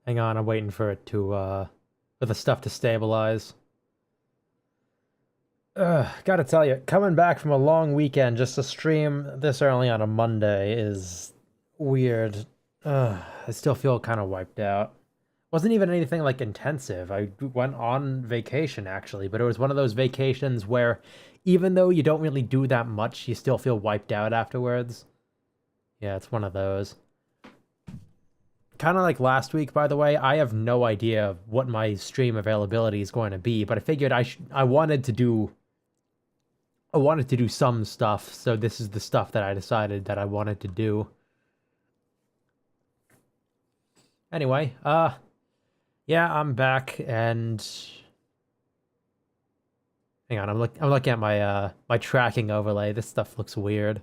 Hang on, I'm waiting for it to, for the stuff to stabilize. Gotta tell you, coming back from a long weekend just to stream this early on a Monday is weird. I still feel kind of wiped out. Wasn't even anything like intensive. I went on vacation actually, but it was one of those vacations where even though you don't really do that much, you still feel wiped out afterwards. Yeah, it's one of those. Kind of like last week, by the way, I have no idea what my stream availability is going to be, but I figured I wanted to do some stuff, so this is the stuff that I decided that I wanted to do. Anyway, yeah, I'm back and hang on, I'm looking at my my tracking overlay. This stuff looks weird.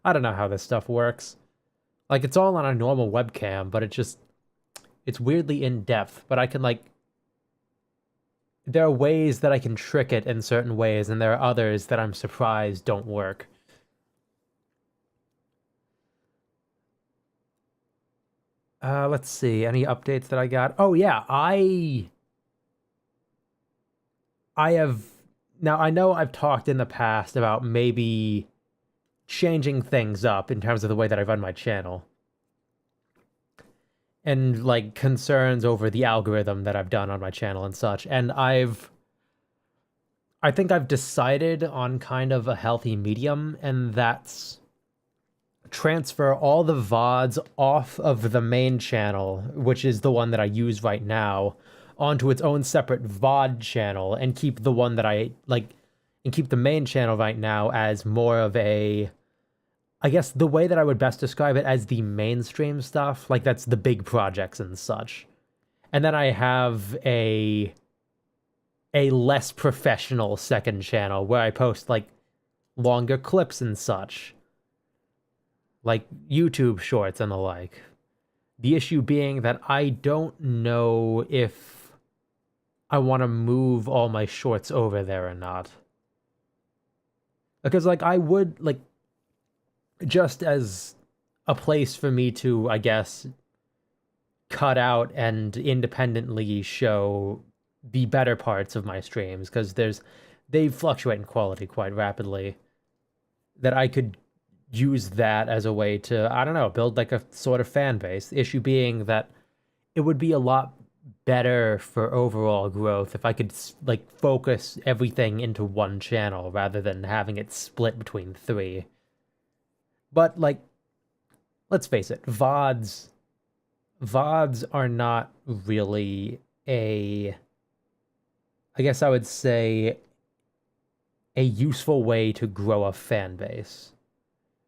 I don't know how this stuff works. Like it's all on a normal webcam, but it's weirdly in depth, but I can like there are ways that I can trick it in certain ways, and there are others that I'm surprised don't work. Let's see. Any updates that I got? Oh yeah, I have now I know I've talked in the past about maybe changing things up in terms of the way that I run my channel and like concerns over the algorithm that I've done on my channel and such. And I think I've decided on kind of a healthy medium, and that's transfer all the VODs off of the main channel, which is the one that I use right now, onto its own separate VOD channel and keep the one that I like and keep the main channel right now as more of a I guess the way that I would best describe it as the mainstream stuff, like that's the big projects and such. And then I have a less professional second channel where I post like longer clips and such, like YouTube shorts and the like. The issue being that I don't know if I want to move all my shorts over there or not. Because like I would like just as a place for me to, I guess, cut out and independently show the better parts of my streams because they fluctuate in quality quite rapidly. That I could use that as a way to, I don't know, build like a sort of fan base. The issue being that it would be a lot better for overall growth if I could like focus everything into one channel rather than having it split between three. But like, let's face it, VODs are not really a, I guess I would say, a useful way to grow a fan base.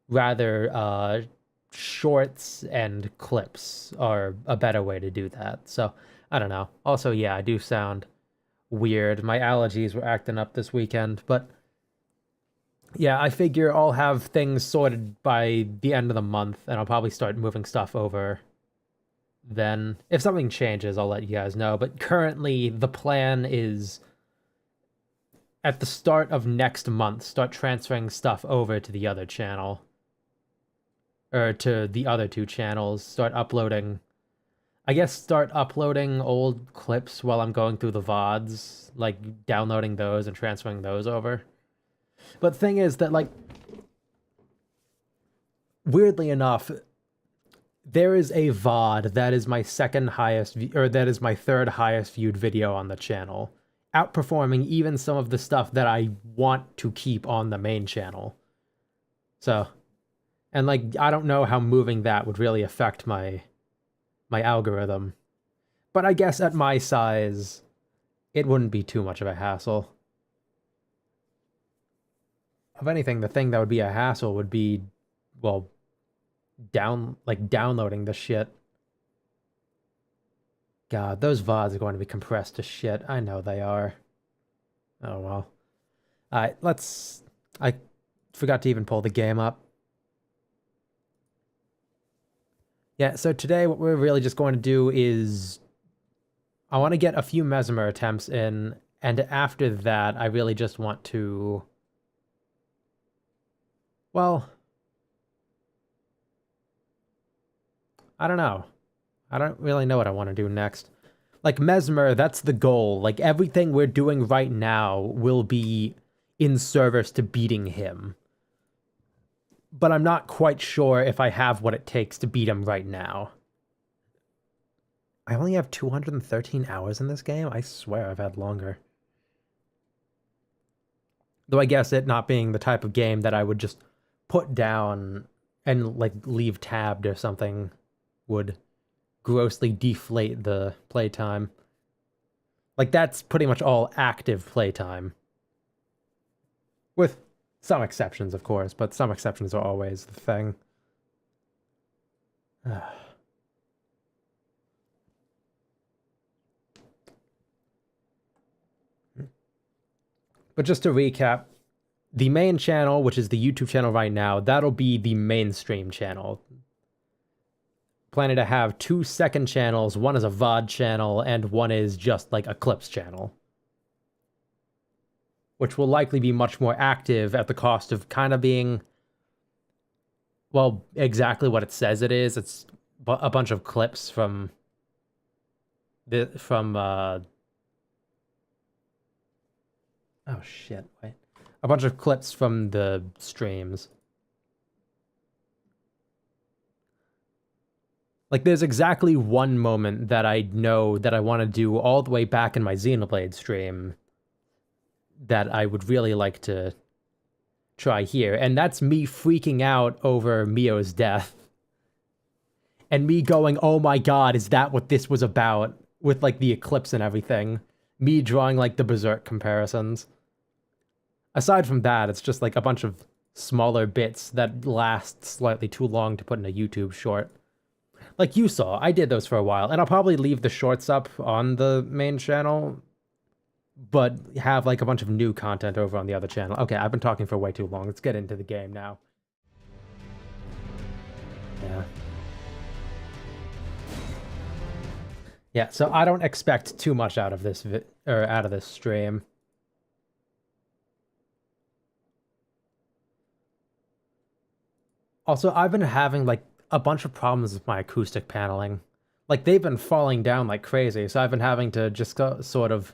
Rather, shorts and clips are a better way to do that. So, I don't know. Also, yeah, I do sound weird. My allergies were acting up this weekend, but yeah, I figure I'll have things sorted by the end of the month, and I'll probably start moving stuff over then. If something changes, I'll let you guys know. But currently, the plan is at the start of next month, start transferring stuff over to the other channel. Or to the other two channels, start uploading. I guess start uploading old clips while I'm going through the VODs, like downloading those and transferring those over. But thing is that, like, weirdly enough, there is a VOD that is my second highest, or that is my third highest viewed video on the channel, outperforming even some of the stuff that I want to keep on the main channel. So, and like, I don't know how moving that would really affect my algorithm. But I guess at my size, it wouldn't be too much of a hassle. If anything, the thing that would be a hassle would be, well, downloading the shit. God, those VODs are going to be compressed to shit. I know they are. Oh well. Alright, I forgot to even pull the game up. Yeah, so today what we're really just going to do is I want to get a few Mesmer attempts in, and after that, I really just want to, well, I don't know. I don't really know what I want to do next. Like, Mesmer, that's the goal. Like, everything we're doing right now will be in service to beating him. But I'm not quite sure if I have what it takes to beat him right now. I only have 213 hours in this game? I swear I've had longer. Though I guess it not being the type of game that I would just put down and, like, leave tabbed or something would grossly deflate the playtime. Like, that's pretty much all active playtime. With some exceptions, of course, but some exceptions are always the thing. But just to recap, the main channel, which is the YouTube channel right now, that'll be the mainstream channel. Planning to have 2 second channels. One is a VOD channel, and one is just like a clips channel. Which will likely be much more active at the cost of kind of being, well, exactly what it says it is. It's a bunch of clips from oh shit, wait. A bunch of clips from the streams. Like, there's exactly one moment that I know that I want to do all the way back in my Xenoblade stream that I would really like to try here, and that's me freaking out over Mio's death. And me going, oh my god, is that what this was about? With, like, the eclipse and everything. Me drawing, like, the Berserk comparisons. Aside from that, it's just, like, a bunch of smaller bits that last slightly too long to put in a YouTube short. Like you saw, I did those for a while, and I'll probably leave the shorts up on the main channel, but have, like, a bunch of new content over on the other channel. Okay, I've been talking for way too long. Let's get into the game now. Yeah. Yeah, so I don't expect too much out of this out of this stream. Also, I've been having, like, a bunch of problems with my acoustic paneling. Like, they've been falling down like crazy, so I've been having to just sort of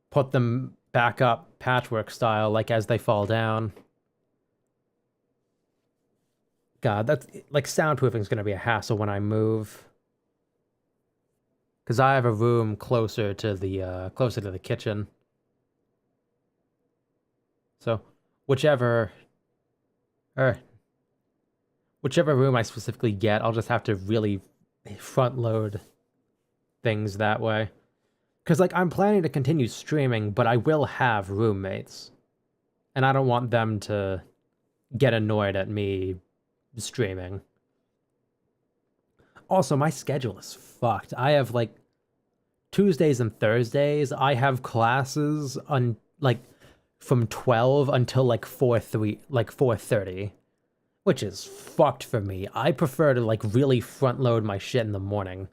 put them back up patchwork style, like, as they fall down. God, that's, like, soundproofing is going to be a hassle when I move. Because I have a room closer to the kitchen. So, whichever room I specifically get, I'll just have to really front load things that way. Because, like, I'm planning to continue streaming, but I will have roommates. And I don't want them to get annoyed at me streaming. Also, my schedule is fucked. I have, like, Tuesdays and Thursdays, I have classes on, like, from 12 until, like, 4:30. Which is fucked for me. I prefer to, like, really front load my shit in the morning.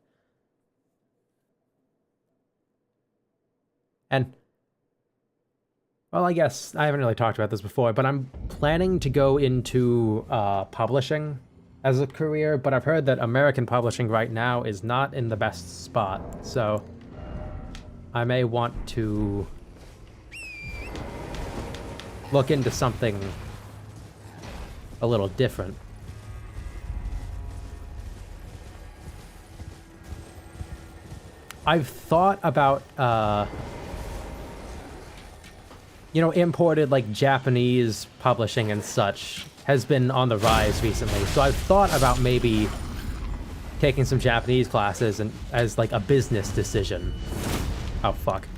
And, well, I guess I haven't really talked about this before, but I'm planning to go into publishing as a career, but I've heard that American publishing right now is not in the best spot, so I may want to look into something a little different. I've thought about, imported, like, Japanese publishing and such has been on the rise recently. So I've thought about maybe taking some Japanese classes and as, like, a business decision. Oh, fuck.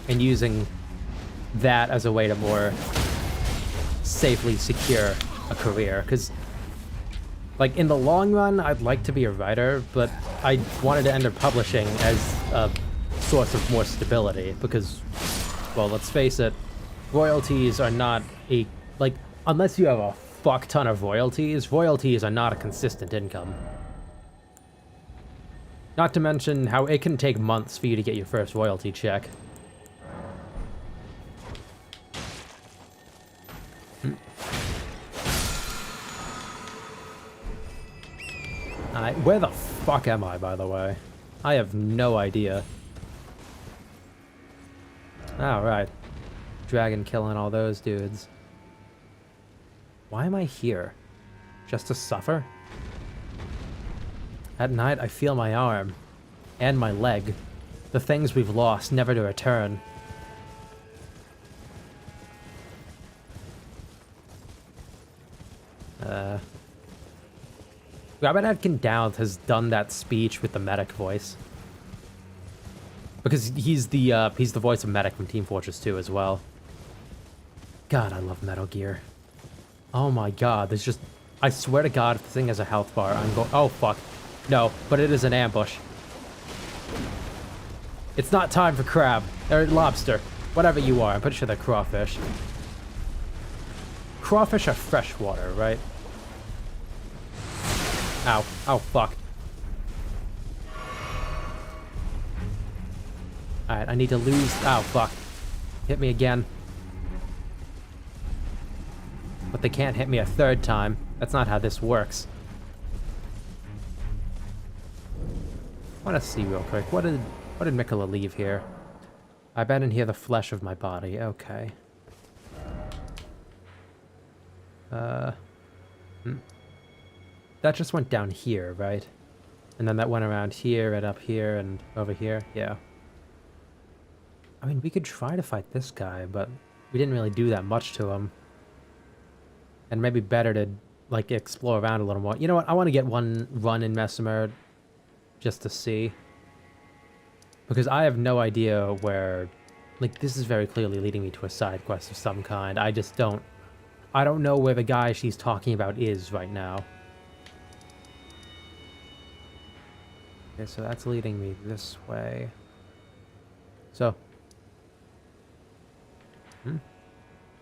And using that as a way to more safely secure a career, because, like, in the long run, I'd like to be a writer, but I wanted to enter publishing as a source of more stability, because, well, let's face it, royalties are not unless you have a fuck ton of royalties are not a consistent income. Not to mention how it can take months for you to get your first royalty check. Where the fuck am I, by the way? I have no idea. Alright. Dragon killing all those dudes. Why am I here? Just to suffer? At night, I feel my arm. And my leg. The things we've lost, never to return. Rabbit Atkin Dowd has done that speech with the medic voice. Because he's the voice of medic from Team Fortress 2 as well. God, I love Metal Gear. Oh my god, there's just... I swear to god, if this thing has a health bar, I'm going... Oh, fuck. No, but it is an ambush. It's not time for crab. Or lobster. Whatever you are. I'm pretty sure they're crawfish. Crawfish are freshwater, right? Ow. Oh, fuck. Alright, I need to lose... Oh, fuck. Hit me again. But they can't hit me a third time. That's not how this works. I want to see real quick. What did Mikola leave here? I bet in here the flesh of my body. Okay. That just went down here, right? And then that went around here and up here and over here. Yeah. I mean, we could try to fight this guy, but we didn't really do that much to him. And maybe better to, like, explore around a little more. You know what? I want to get one run in Mesmer just to see. Because I have no idea where... Like, this is very clearly leading me to a side quest of some kind. I just don't... I don't know where the guy she's talking about is right now. Okay, so that's leading me this way. So...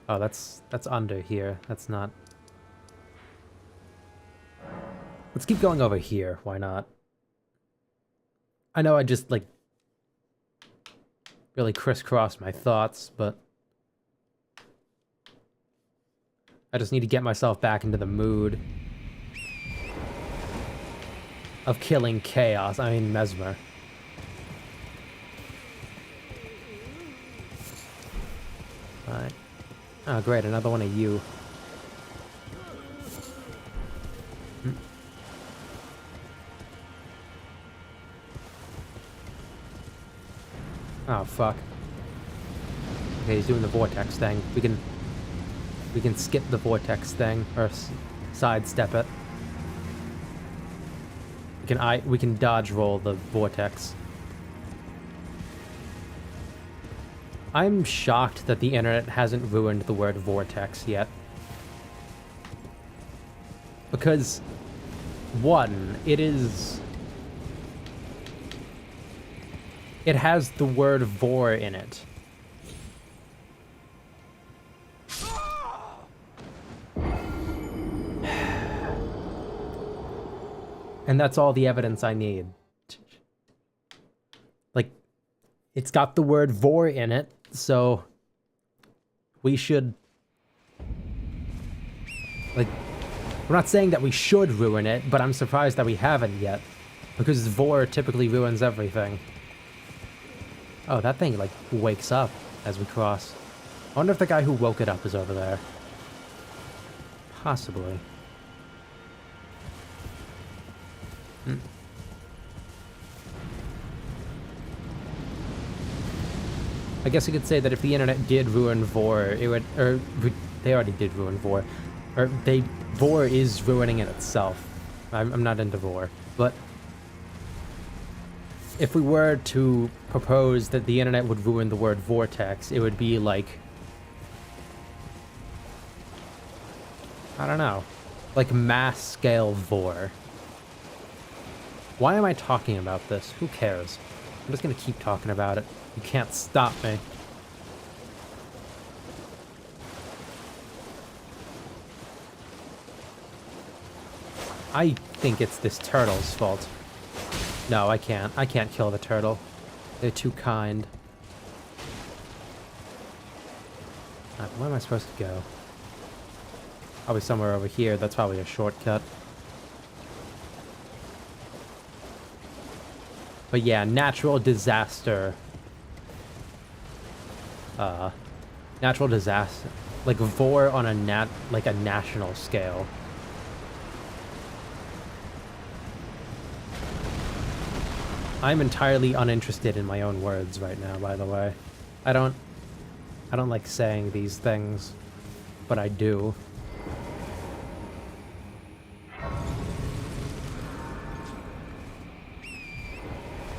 Oh, that's under here. That's not... Let's keep going over here. Why not? I know I just, like... really crisscrossed my thoughts, but... I just need to get myself back into the mood of killing chaos. I mean, Mesmer. Alright. Oh, great, another one of you. Oh, fuck. Okay, he's doing the vortex thing. We can skip the vortex thing, or sidestep it. We can dodge roll the vortex. I'm shocked that the internet hasn't ruined the word vortex yet. Because, one, it has the word vor in it. And that's all the evidence I need. Like, it's got the word vor in it, so we should... Like, we're not saying that we should ruin it, but I'm surprised that we haven't yet. Because vor typically ruins everything. Oh, that thing, like, wakes up as we cross. I wonder if the guy who woke it up is over there. Possibly. I guess you could say that if the internet did ruin vor, it would... Or, they already did ruin vor. Or, vor is ruining it itself. I'm not into vor. But... if we were to propose that the internet would ruin the word vortex, it would be like... I don't know. Like mass-scale vor. Why am I talking about this? Who cares? I'm just gonna keep talking about it. You can't stop me. I think it's this turtle's fault. No, I can't. I can't kill the turtle. They're too kind. Where am I supposed to go? Probably somewhere over here. That's probably a shortcut. But yeah, natural disaster. Natural disaster. Like vor on a national scale. I'm entirely uninterested in my own words right now, by the way. I don't like saying these things, but I do.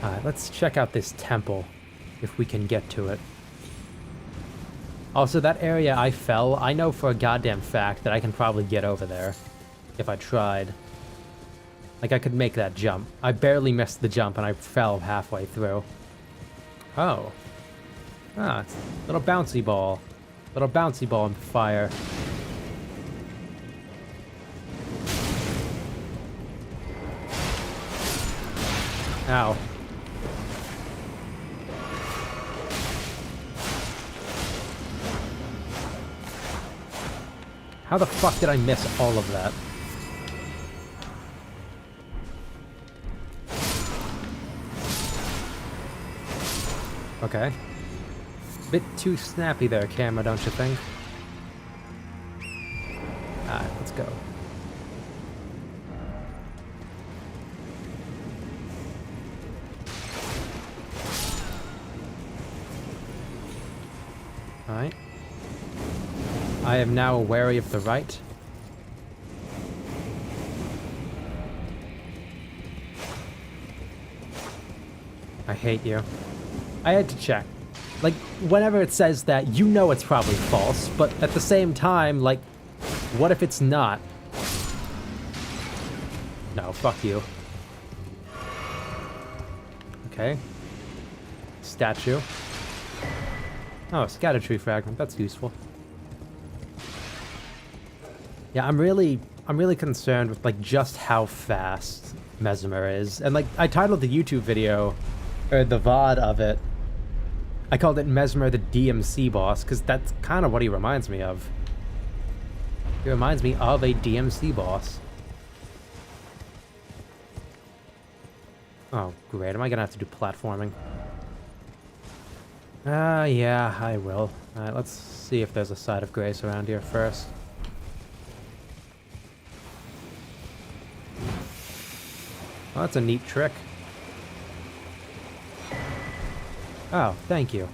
Alright, let's check out this temple, if we can get to it. Also, that area I fell, I know for a goddamn fact that I can probably get over there, if I tried. Like, I could make that jump. I barely missed the jump, and I fell halfway through. Oh. Ah, it's a little bouncy ball. Little bouncy ball in the fire. Ow. How the fuck did I miss all of that? Okay. Bit too snappy there, camera, don't you think? Alright, let's go. Alright. I am now wary of the right. I hate you. I had to check. Like, whenever it says that, you know it's probably false, but at the same time, like, what if it's not? No, fuck you. Okay. Statue. Oh, Erdtree fragment, that's useful. Yeah, I'm really concerned with, like, just how fast Mesmer is. And, like, I titled the YouTube video, or the VOD of it, I called it Mesmer the DMC boss, because that's kind of what he reminds me of. He reminds me of a DMC boss. Oh, great. Am I going to have to do platforming? Yeah, I will. Alright, let's see if there's a side of grace around here first. Well, that's a neat trick. Oh, thank you.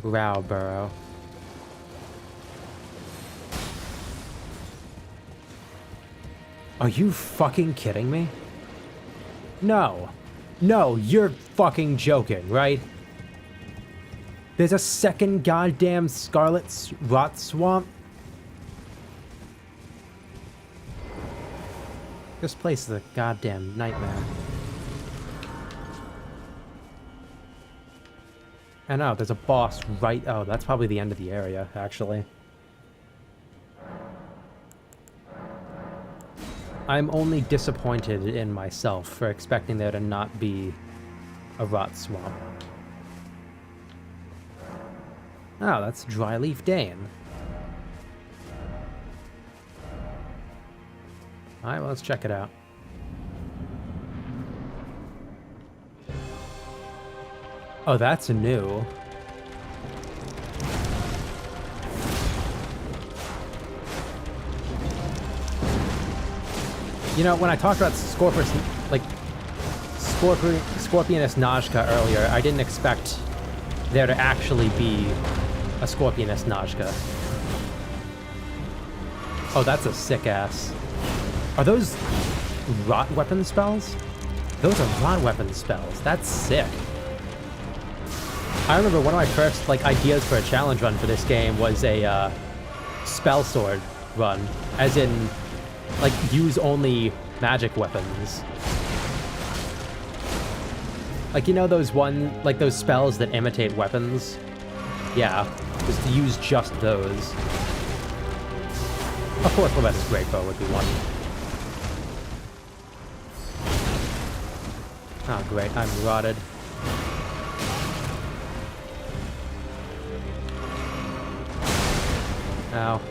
Rowburrow. Are you fucking kidding me? No. No, you're fucking joking, right? There's a second goddamn Scarlet Rot Swamp? This place is a goddamn nightmare. I know, there's a boss right... Oh, that's probably the end of the area, actually. I'm only disappointed in myself for expecting there to not be a rot swamp. Oh, that's Dryleaf Dane. Alright, well, let's check it out. Oh, that's new. You know, when I talked about Scorpionus Najka earlier, I didn't expect there to actually be a Scorpionus Najka. Oh, that's a sick ass. Are those rot weapon spells? Those are rot weapon spells. That's sick. I remember one of my first ideas for a challenge run for this game was a spell sword run, as in use only magic weapons. Like, you know those those spells that imitate weapons? Yeah, just to use just those. Of course, Leven's Great Bow would be one. Oh, great, I'm rotted. Ow.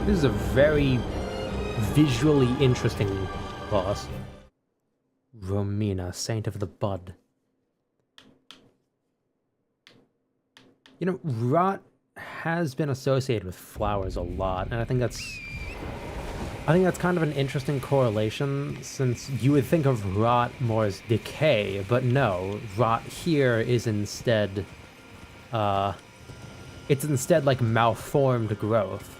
This is a very visually interesting boss. Romina, Saint of the Bud. You know, rot has been associated with flowers a lot, and I think that's kind of an interesting correlation, since you would think of rot more as decay, but no, rot here is instead, it's instead like malformed growth.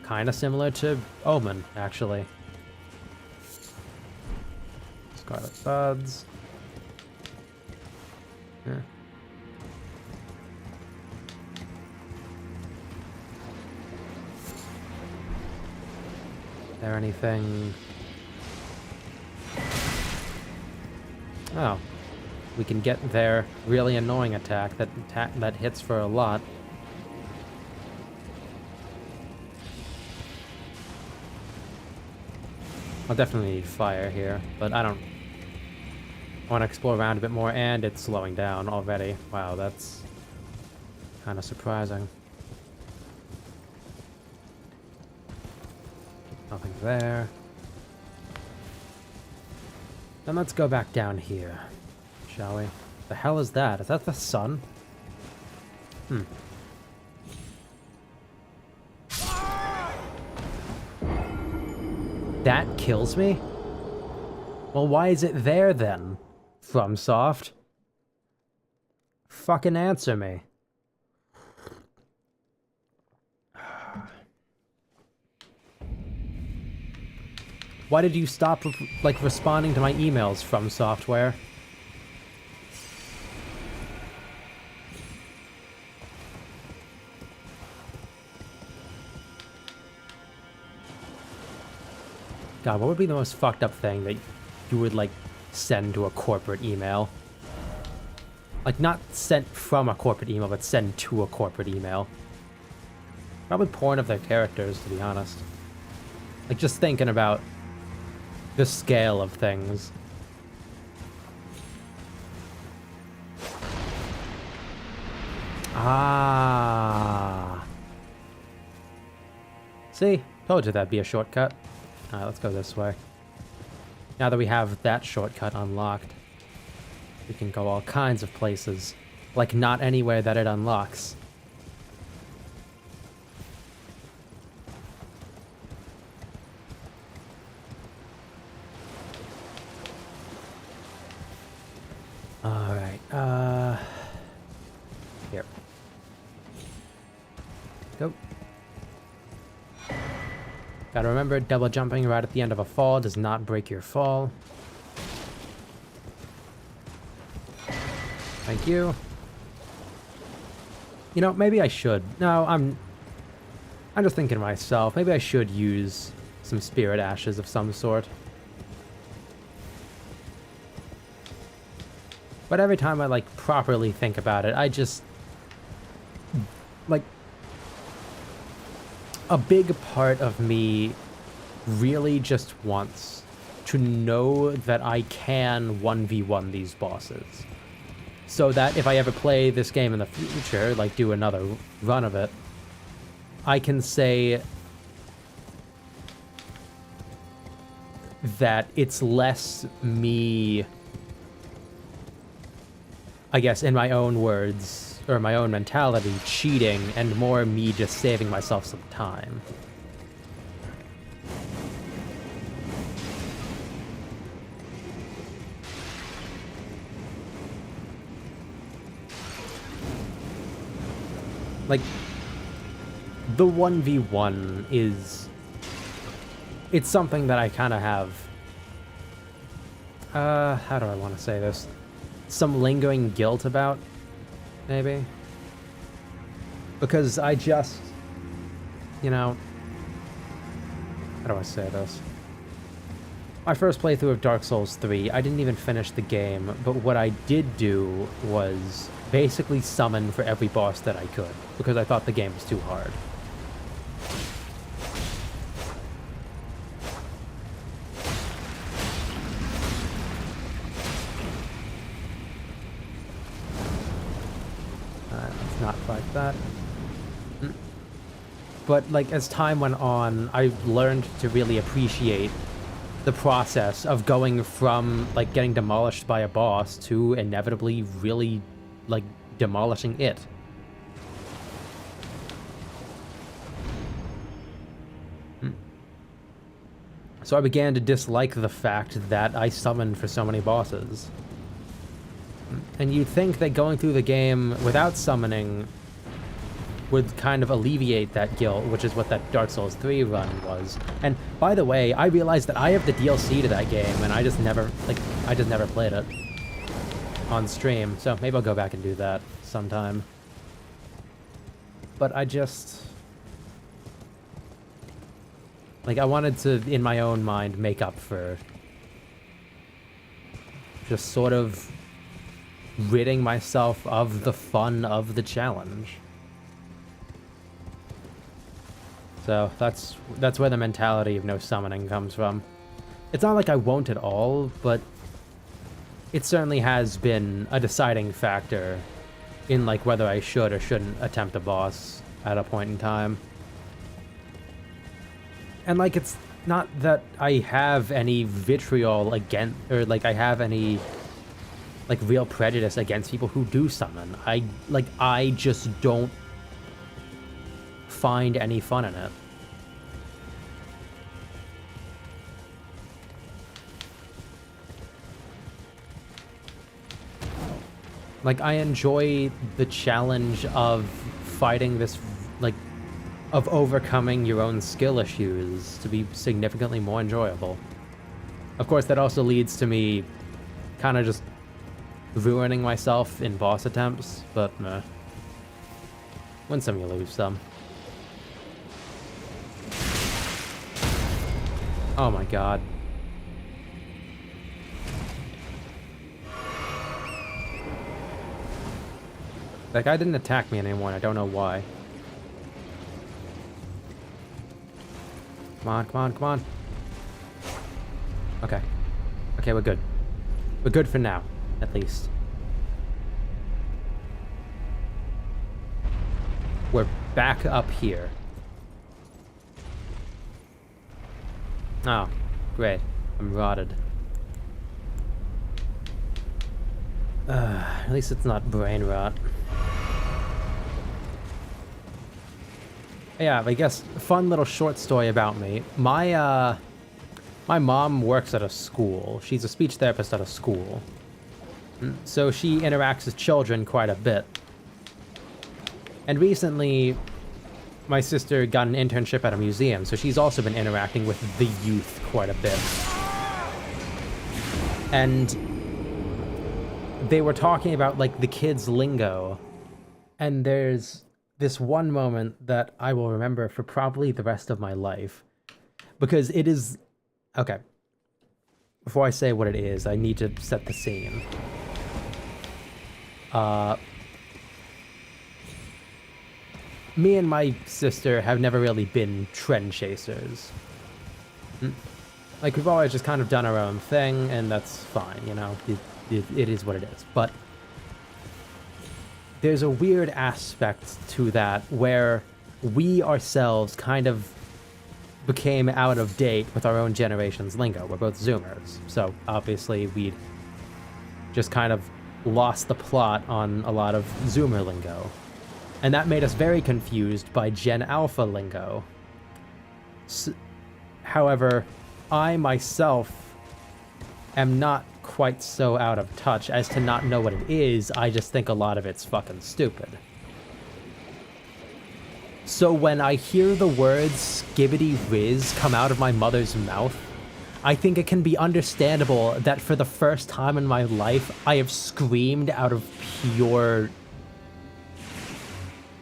Kind of similar to Omen, actually. Scarlet buds. Yeah. There anything? Oh, we can get their really annoying attack that hits for a lot. I'll definitely need fire here, but I want to explore around a bit more, and it's slowing down already. Wow, that's kind of surprising. Nothing there. Then let's go back down here, shall we? The hell is that? Is that the sun? That kills me? Well, why is it there then? FromSoft? Fucking answer me. Why did you stop, like, responding to my emails, From Software? God, what would be the most fucked up thing that you would, like, send to a corporate email? Like, not sent from a corporate email, but send to a corporate email. Probably porn of their characters, to be honest. Like, just thinking about the scale of things. Ah. See? Told you that'd be a shortcut. Alright, let's go this way. Now that we have that shortcut unlocked, we can go all kinds of places. Like, not anywhere that it unlocks. Alright, here. Go. Gotta remember, double jumping right at the end of a fall does not break your fall. Thank you. You know, maybe I should. No, I'm just thinking to myself, maybe I should use some spirit ashes of some sort. But every time I, like, properly think about it, I just, like, a big part of me really just wants to know that I can 1v1 these bosses. So that if I ever play this game in the future, like do another run of it, I can say that it's less me, I guess, in my own words, or my own mentality, cheating, and more me just saving myself some time. Like, the 1v1 is... it's something that I kind of have... how do I want to say this? Some lingering guilt about, maybe? Because I just... you know... how do I say this? My first playthrough of Dark Souls 3, I didn't even finish the game, but what I did do was basically summon for every boss that I could, because I thought the game was too hard. Let's not fight that. But, like, as time went on, I learned to really appreciate the process of going from, like, getting demolished by a boss to inevitably really, like, demolishing it. So I began to dislike the fact that I summoned for so many bosses. And you'd think that going through the game without summoning would kind of alleviate that guilt, which is what that Dark Souls 3 run was. And by the way, I realized that I have the DLC to that game, and I just never played it on stream, so maybe I'll go back and do that sometime. But I just... like, I wanted to, in my own mind, make up for just sort of ridding myself of the fun of the challenge. So that's where the mentality of no summoning comes from. It's not like I won't at all, but it certainly has been a deciding factor in, like, whether I should or shouldn't attempt a boss at a point in time. And, like, it's not that I have any vitriol against, or, like, I have any, like, real prejudice against people who do summon. I just don't find any fun in it. Like, I enjoy the challenge of fighting this, like, of overcoming your own skill issues to be significantly more enjoyable. Of course, that also leads to me kind of just ruining myself in boss attempts, but meh. Win some, you lose some. Oh my god. That guy didn't attack me anymore, and I don't know why. Come on, come on, come on. Okay. Okay, we're good. We're good for now, at least. We're back up here. Oh, great. I'm rotted. At least it's not brain rot. Yeah, I guess fun little short story about me. My mom works at a school. She's a speech therapist at a school. So she interacts with children quite a bit. And recently, my sister got an internship at a museum, so she's also been interacting with the youth quite a bit. And they were talking about, like, the kids' lingo. And there's this one moment that I will remember for probably the rest of my life. Because it is... okay. Before I say what it is, I need to set the scene. Me and my sister have never really been trend chasers. Like, we've always just kind of done our own thing, and that's fine, you know? It is what it is. But there's a weird aspect to that where we ourselves kind of became out of date with our own generation's lingo. We're both Zoomers, so obviously we'd just kind of lost the plot on a lot of Zoomer lingo. And that made us very confused by Gen Alpha lingo. However, I myself am not quite so out of touch as to not know what it is. I just think a lot of it's fucking stupid. So when I hear the words skibbity whiz come out of my mother's mouth, I think it can be understandable that for the first time in my life, I have screamed out of pure...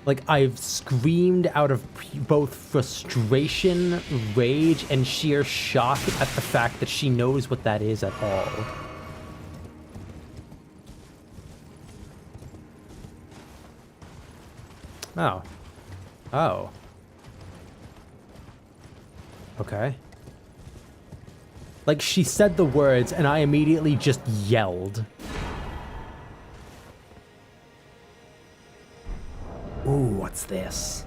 like, I've screamed out of both frustration, rage, and sheer shock at the fact that she knows what that is at all. Oh. Oh. Okay. Like, she said the words, and I immediately just yelled. Ooh, what's this?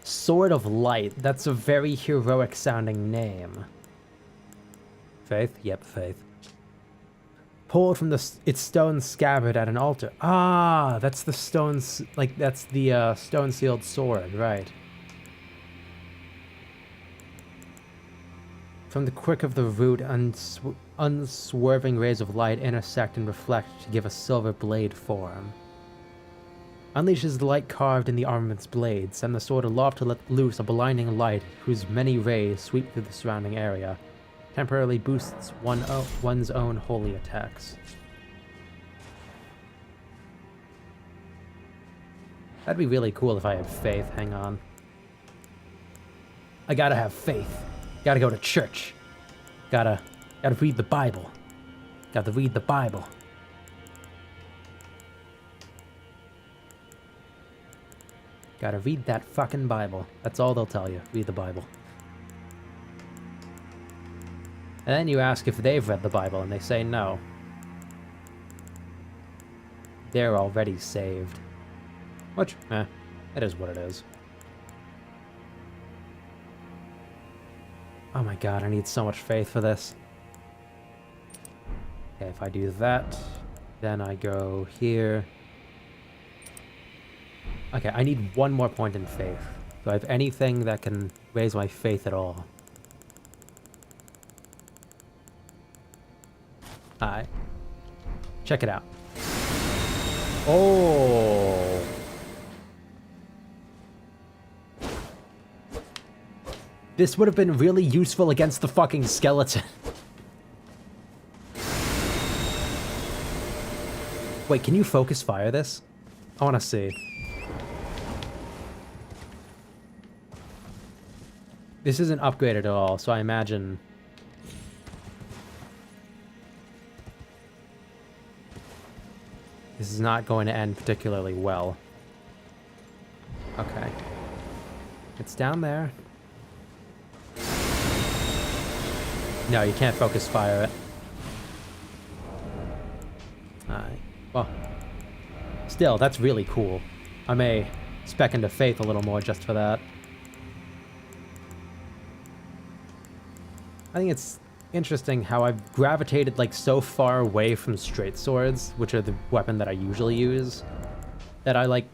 Sword of Light. That's a very heroic sounding name. Faith? Yep, Faith. Pulled from its stone scabbard at an altar. Ah, that's the stones, like, that's the stone-sealed sword, right. From the quick of the root, unswerving rays of light intersect and reflect to give a silver blade form. Unleashes the light carved in the armament's blade, send the sword aloft to let loose a blinding light whose many rays sweep through the surrounding area. Temporarily boosts one's own holy attacks. That'd be really cool if I had faith. Hang on. I gotta have faith. Gotta go to church. Gotta read the Bible. Gotta read the Bible. Gotta read that fucking Bible. That's all they'll tell you. Read the Bible. And then you ask if they've read the Bible, and they say no. They're already saved. Which, it is what it is. Oh my god, I need so much faith for this. Okay, if I do that, then I go here. Okay, I need one more point in faith. Do I have anything that can raise my faith at all? Alright. Check it out. Oh! This would have been really useful against the fucking skeleton. Wait, can you focus fire this? I want to see. This isn't upgraded at all, so I imagine... this is not going to end particularly well. Okay. It's down there. No, you can't focus fire it. Alright. Well. Still, that's really cool. I may spec into faith a little more just for that. I think it's interesting how I've gravitated like so far away from straight swords, which are the weapon that I usually use, that I like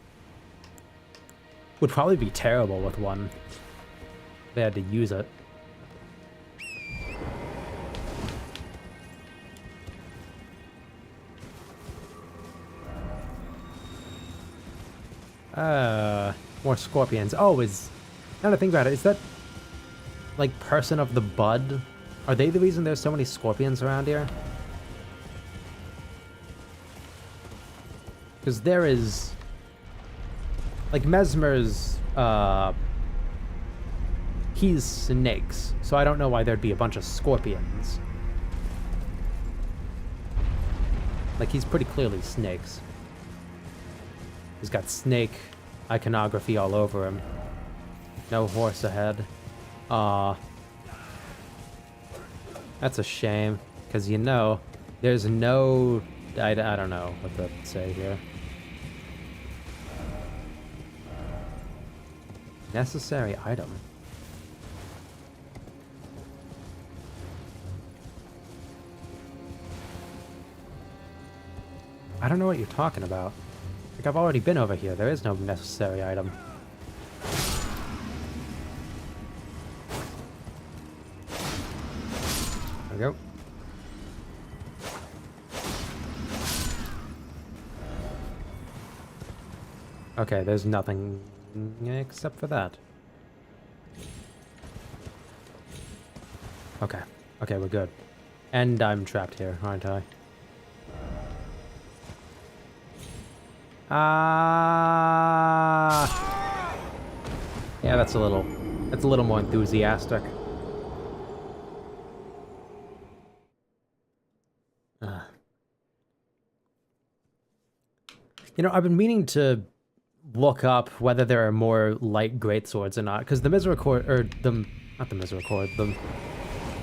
would probably be terrible with one if I had to use it. More scorpions. Oh, now that I think about it, is that like Person of the Bud? Are they the reason there's so many scorpions around here? Because there is... like, Mesmer's, he's snakes, so I don't know why there'd be a bunch of scorpions. Like, he's pretty clearly snakes. He's got snake iconography all over him. No horse ahead. That's a shame, because you know, there's no... I don't know what to say here. Necessary item. I don't know what you're talking about. Like, I've already been over here. There is no necessary item. There we go. Okay, there's nothing except for that. Okay. Okay, we're good. And I'm trapped here, aren't I? Yeah, that's a little more enthusiastic. You know, I've been meaning to look up whether there are more light greatswords or not, because the Misericord, or not the Misericord, the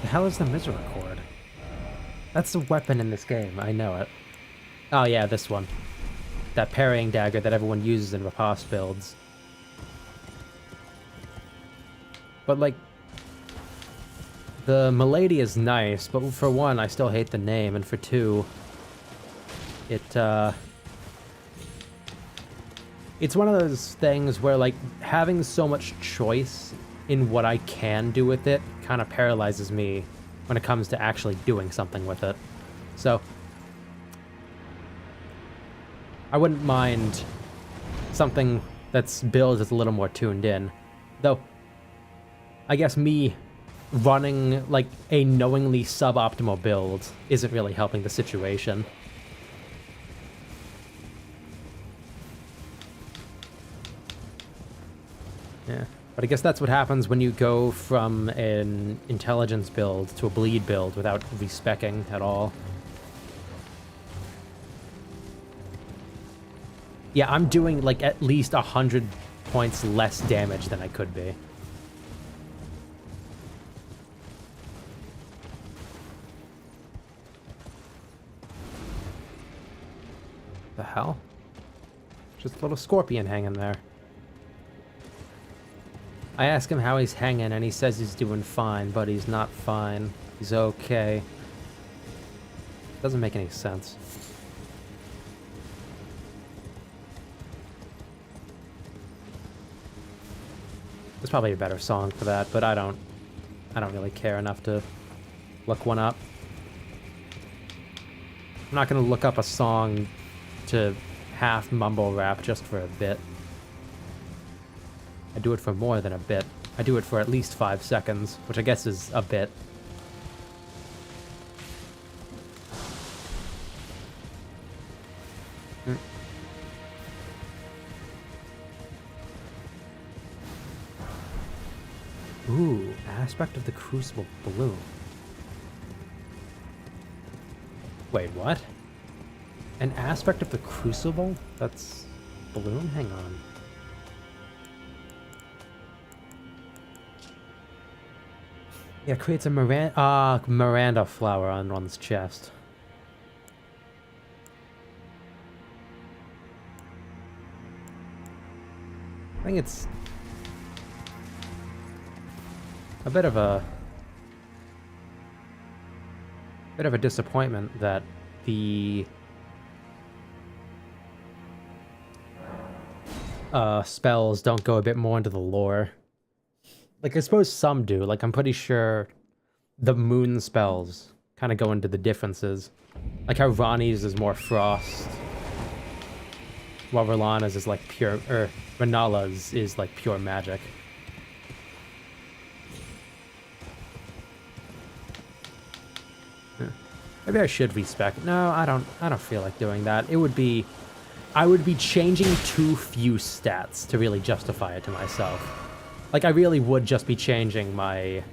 hell is the Misericord? That's the weapon in this game, I know it. Oh yeah, this one. That parrying dagger that everyone uses in riposte builds. But, like, the Milady is nice, but for one, I still hate the name, and for two, it's one of those things where, like, having so much choice in what I can do with it kind of paralyzes me when it comes to actually doing something with it. So, I wouldn't mind something that's built that's a little more tuned in. Though, I guess me running, like, a knowingly suboptimal build isn't really helping the situation. Yeah, but I guess that's what happens when you go from an intelligence build to a bleed build without respecking at all. Yeah, I'm doing, like, at least 100 points less damage than I could be. The hell? Just a little scorpion hanging there. I ask him how he's hanging, and he says he's doing fine, but he's not fine. He's okay. Doesn't make any sense. There's probably a better song for that, but I don't really care enough to look one up. I'm not gonna look up a song to half mumble rap just for a bit. I do it for more than a bit. I do it for at least 5 seconds, which I guess is a bit. Ooh, aspect of the Crucible balloon. Wait, what? An aspect of the Crucible? That's balloon? Hang on. Yeah, it creates a Miranda flower on one's chest. I think it's a bit of a disappointment that the spells don't go a bit more into the lore. Like, I suppose some do. Like, I'm pretty sure the moon spells kind of go into the differences. Like how Rani's is more frost, while R'Lana's is like pure, or Renala's is like pure magic. Maybe I should respec. No, I don't feel like doing that. I would be changing too few stats to really justify it to myself. Like, I really would just be changing my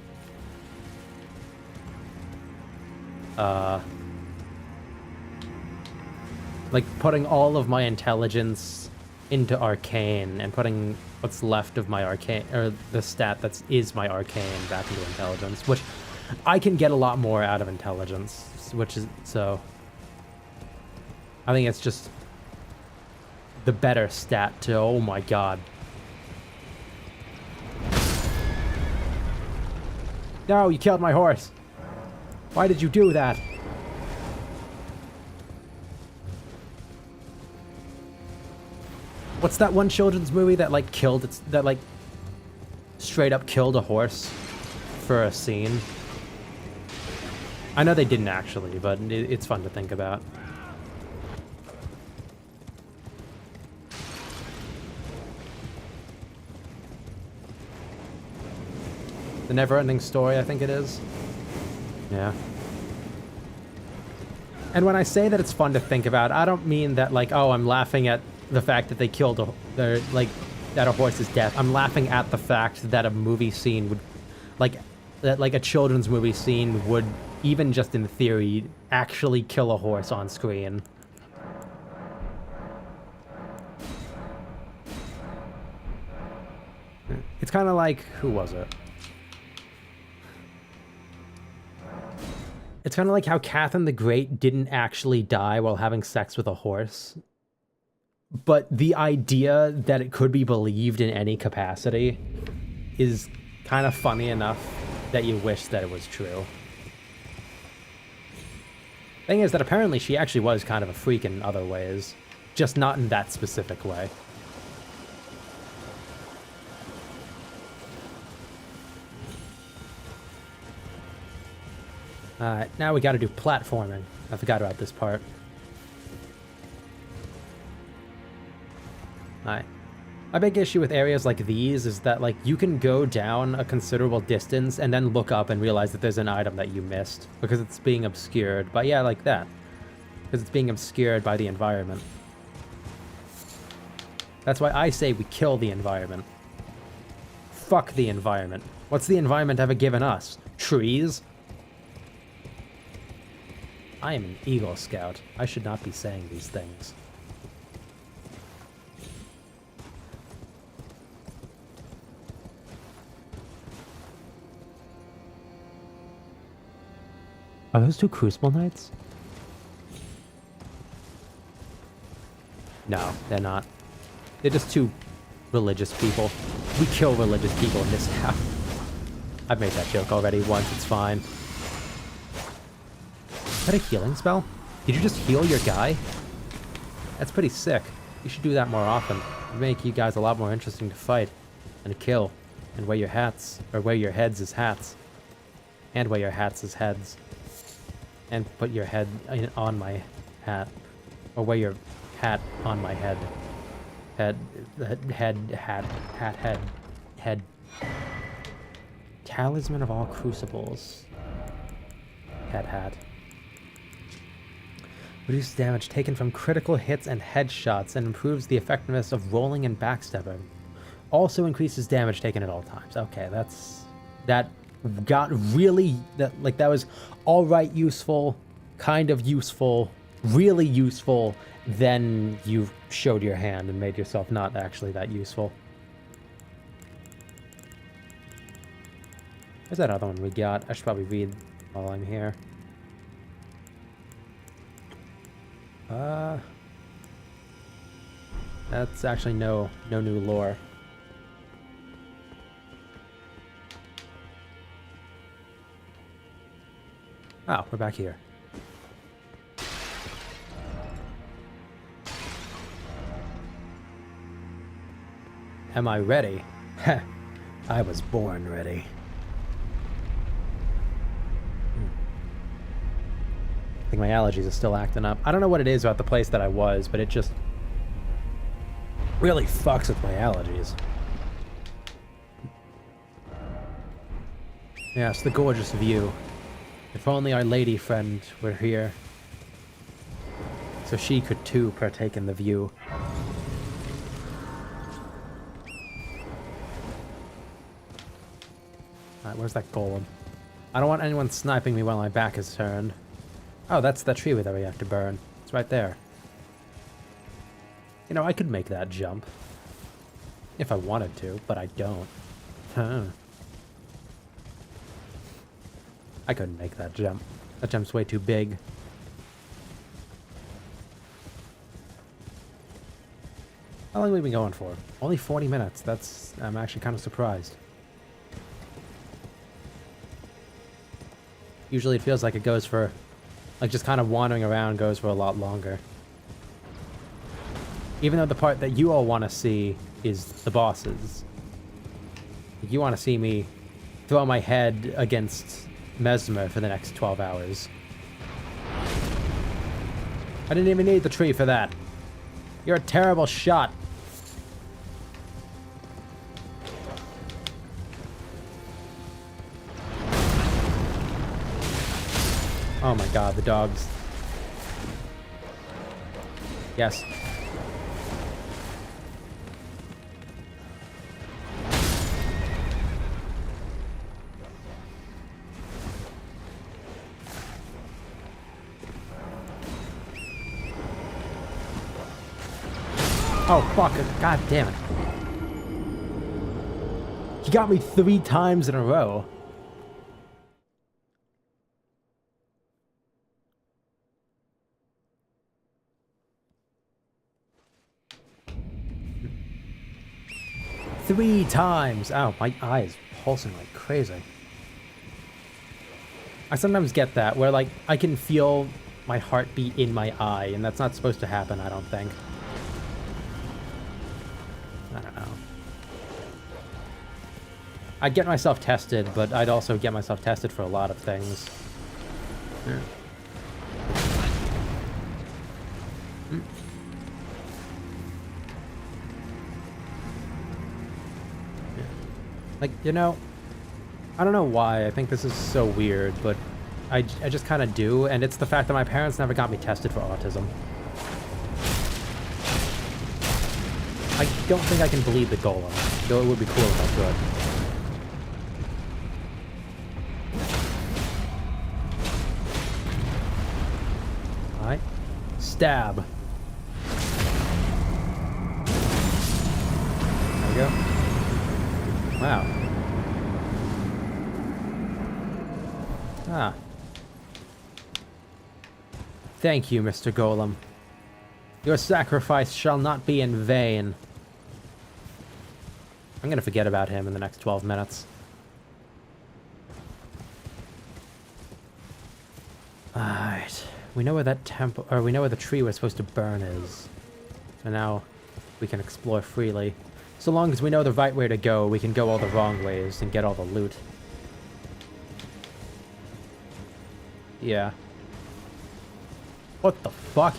like putting all of my intelligence into arcane and putting what's left of my arcane, or the stat that is my arcane, back into intelligence, which I can get a lot more out of intelligence, which is, so I think it's just the better stat to, oh my god. No, you killed my horse. Why did you do that? What's that one children's movie that like killed that like straight up killed a horse for a scene? I know they didn't actually, but it's fun to think about. The Never-Ending Story, I think it is. Yeah. And when I say that it's fun to think about, I don't mean that like, oh, I'm laughing at the fact that they killed that a horse's death. I'm laughing at the fact that a movie scene would, that a children's movie scene would, even just in theory, actually kill a horse on screen. It's kind of like, who was it? It's kind of like how Catherine the Great didn't actually die while having sex with a horse. But the idea that it could be believed in any capacity is kind of funny enough that you wish that it was true. Thing is that apparently she actually was kind of a freak in other ways, just not in that specific way. Alright, now we gotta do platforming. I forgot about this part. Alright. My big issue with areas like these is that, like, you can go down a considerable distance and then look up and realize that there's an item that you missed because it's being obscured by, yeah, like that. Because it's being obscured by the environment. That's why I say we kill the environment. Fuck the environment. What's the environment ever given us? Trees? I am an Eagle Scout. I should not be saying these things. Are those two Crucible Knights? No, they're not. They're just two religious people. We kill religious people in this house. I've made that joke already once, it's fine. Is that a healing spell? Did you just heal your guy? That's pretty sick. You should do that more often. It'd make you guys a lot more interesting to fight and to kill and wear your hats, or wear your heads as hats. And wear your hats as heads. And put your head on my hat. Or wear your hat on my head. Head. Talisman of all crucibles. Hat. Reduces damage taken from critical hits and headshots and improves the effectiveness of rolling and backstabbing. Also increases damage taken at all times. Okay, that got really, that was alright useful, kind of useful, really useful, then you showed your hand and made yourself not actually that useful. Where's that other one we got? I should probably read while I'm here. That's actually no new lore. Oh, we're back here. Am I ready? Heh, I was born ready. I think my allergies are still acting up. I don't know what it is about the place that I was, but it just really fucks with my allergies. Yes, the gorgeous view. If only our lady friend were here, so she could too partake in the view. Alright, where's that golem? I don't want anyone sniping me while my back is turned. Oh, that's the tree that we have to burn. It's right there. You know, I could make that jump. If I wanted to, but I don't. Huh. I couldn't make that jump. That jump's way too big. How long have we been going for? Only 40 minutes. I'm actually kind of surprised. Usually it feels like it goes for, like, just kind of wandering around goes for a lot longer. Even though the part that you all want to see is the bosses. You want to see me throw my head against Mesmer for the next 12 hours. I didn't even need the tree for that. You're a terrible shot. Oh my god, the dogs. Yes. Oh, fuck it. God damn it. He got me 3 times in a row. Three times. Ow, my eye is pulsing like crazy. I sometimes get that, where, like, I can feel my heartbeat in my eye, and that's not supposed to happen, I don't think. I don't know. I'd get myself tested, but I'd also get myself tested for a lot of things. Yeah. Like, you know, I don't know why. I think this is so weird, but I just kind of do, and it's the fact that my parents never got me tested for autism. I don't think I can bleed the golem, though it would be cool if I could. Alright. Stab. There we go. Wow. Ah. Thank you, Mr. Golem. Your sacrifice shall not be in vain. I'm gonna forget about him in the next 12 minutes. Alright. We know where that temple, or we know where the tree we're supposed to burn is. So now we can explore freely. So long as we know the right way to go, we can go all the wrong ways and get all the loot. Yeah. What the fuck?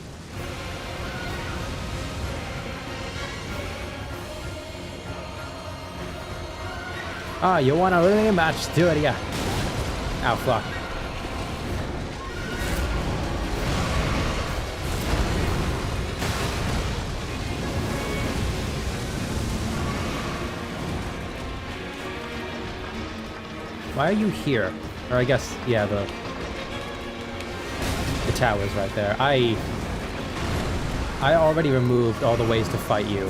Ah, you want a rematch? Do it, yeah. Ow, fuck. Why are you here? Or I guess, yeah, the tower's right there. I already removed all the ways to fight you.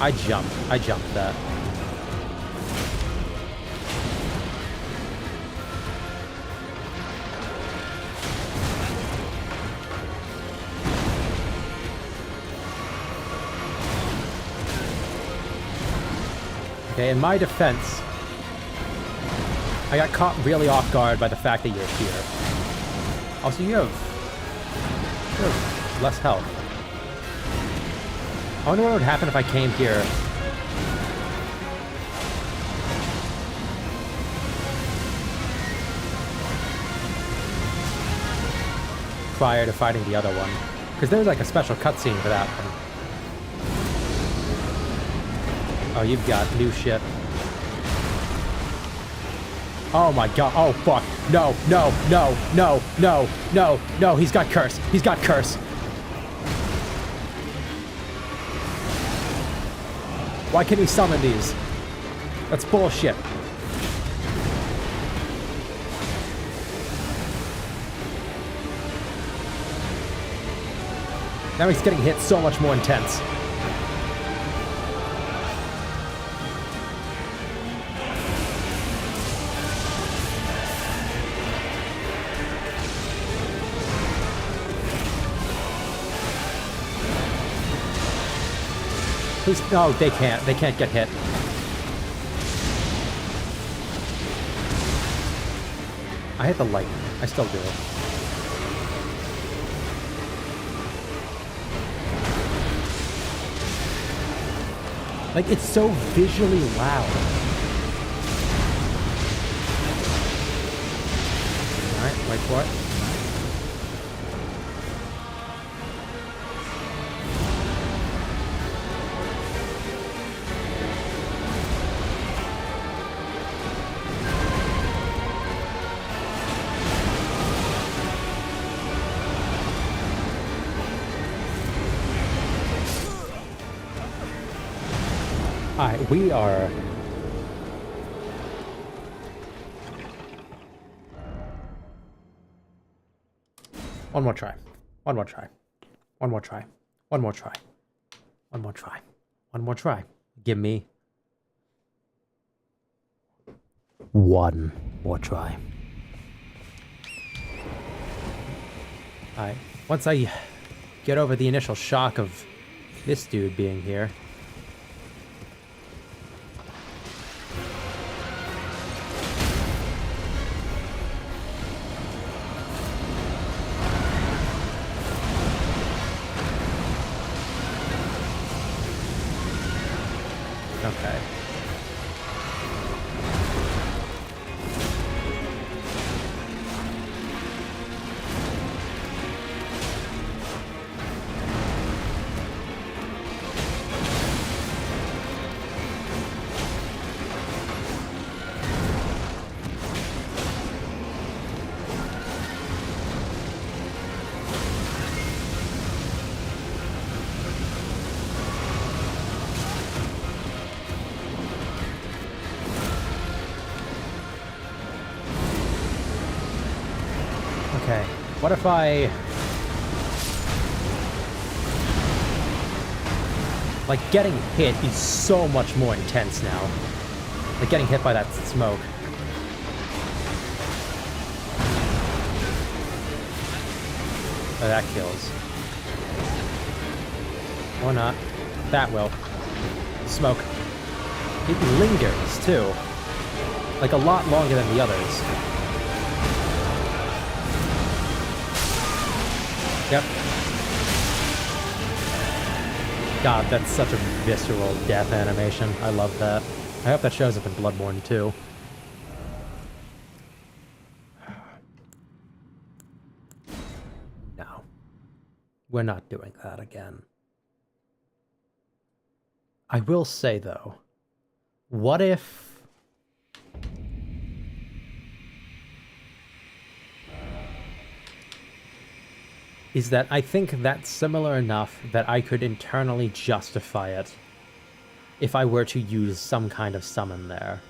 I jumped that. Okay, in my defense, I got caught really off guard by the fact that you're here. Also, you have less health. I wonder what would happen if I came here. Prior to fighting the other one. Because there's like a special cutscene for that one. Oh, you've got new shit. Oh my god. Oh, fuck. No, no, no, no, no, no, no. He's got curse. He's got curse. Why can he summon these? That's bullshit. Now he's getting hit so much more intense. Please, no, they can't. They can't get hit. I hit the lightning. I still do it. Like, it's so visually loud. Alright, wait for it. Alright, we are... One more try. One more try. One more try. One more try. One more try. One more try. Give me... one more try. Alright, once I get over the initial shock of This dude being here. Okay. Okay, what if I... Like, getting hit is so much more intense now. Like, getting hit by that smoke. Oh, that kills. Or not. That will. Smoke. It lingers, too. Like, a lot longer than the others. Yep. God, that's such a visceral death animation. I love that. I hope that shows up in Bloodborne, too. No. We're not doing that again. I will say, though, what if... is that I think that's similar enough that I could internally justify it if I were to use some kind of summon there.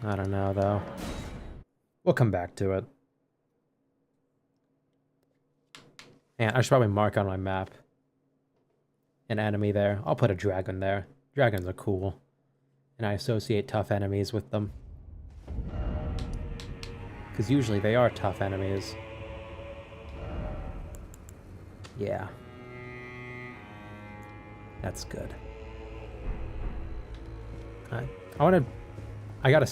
I don't know, though. We'll come back to it. And I should probably mark on my map an enemy there. I'll put a dragon there. Dragons are cool. And I associate tough enemies with them. Because usually they are tough enemies. Yeah. That's good. I gotta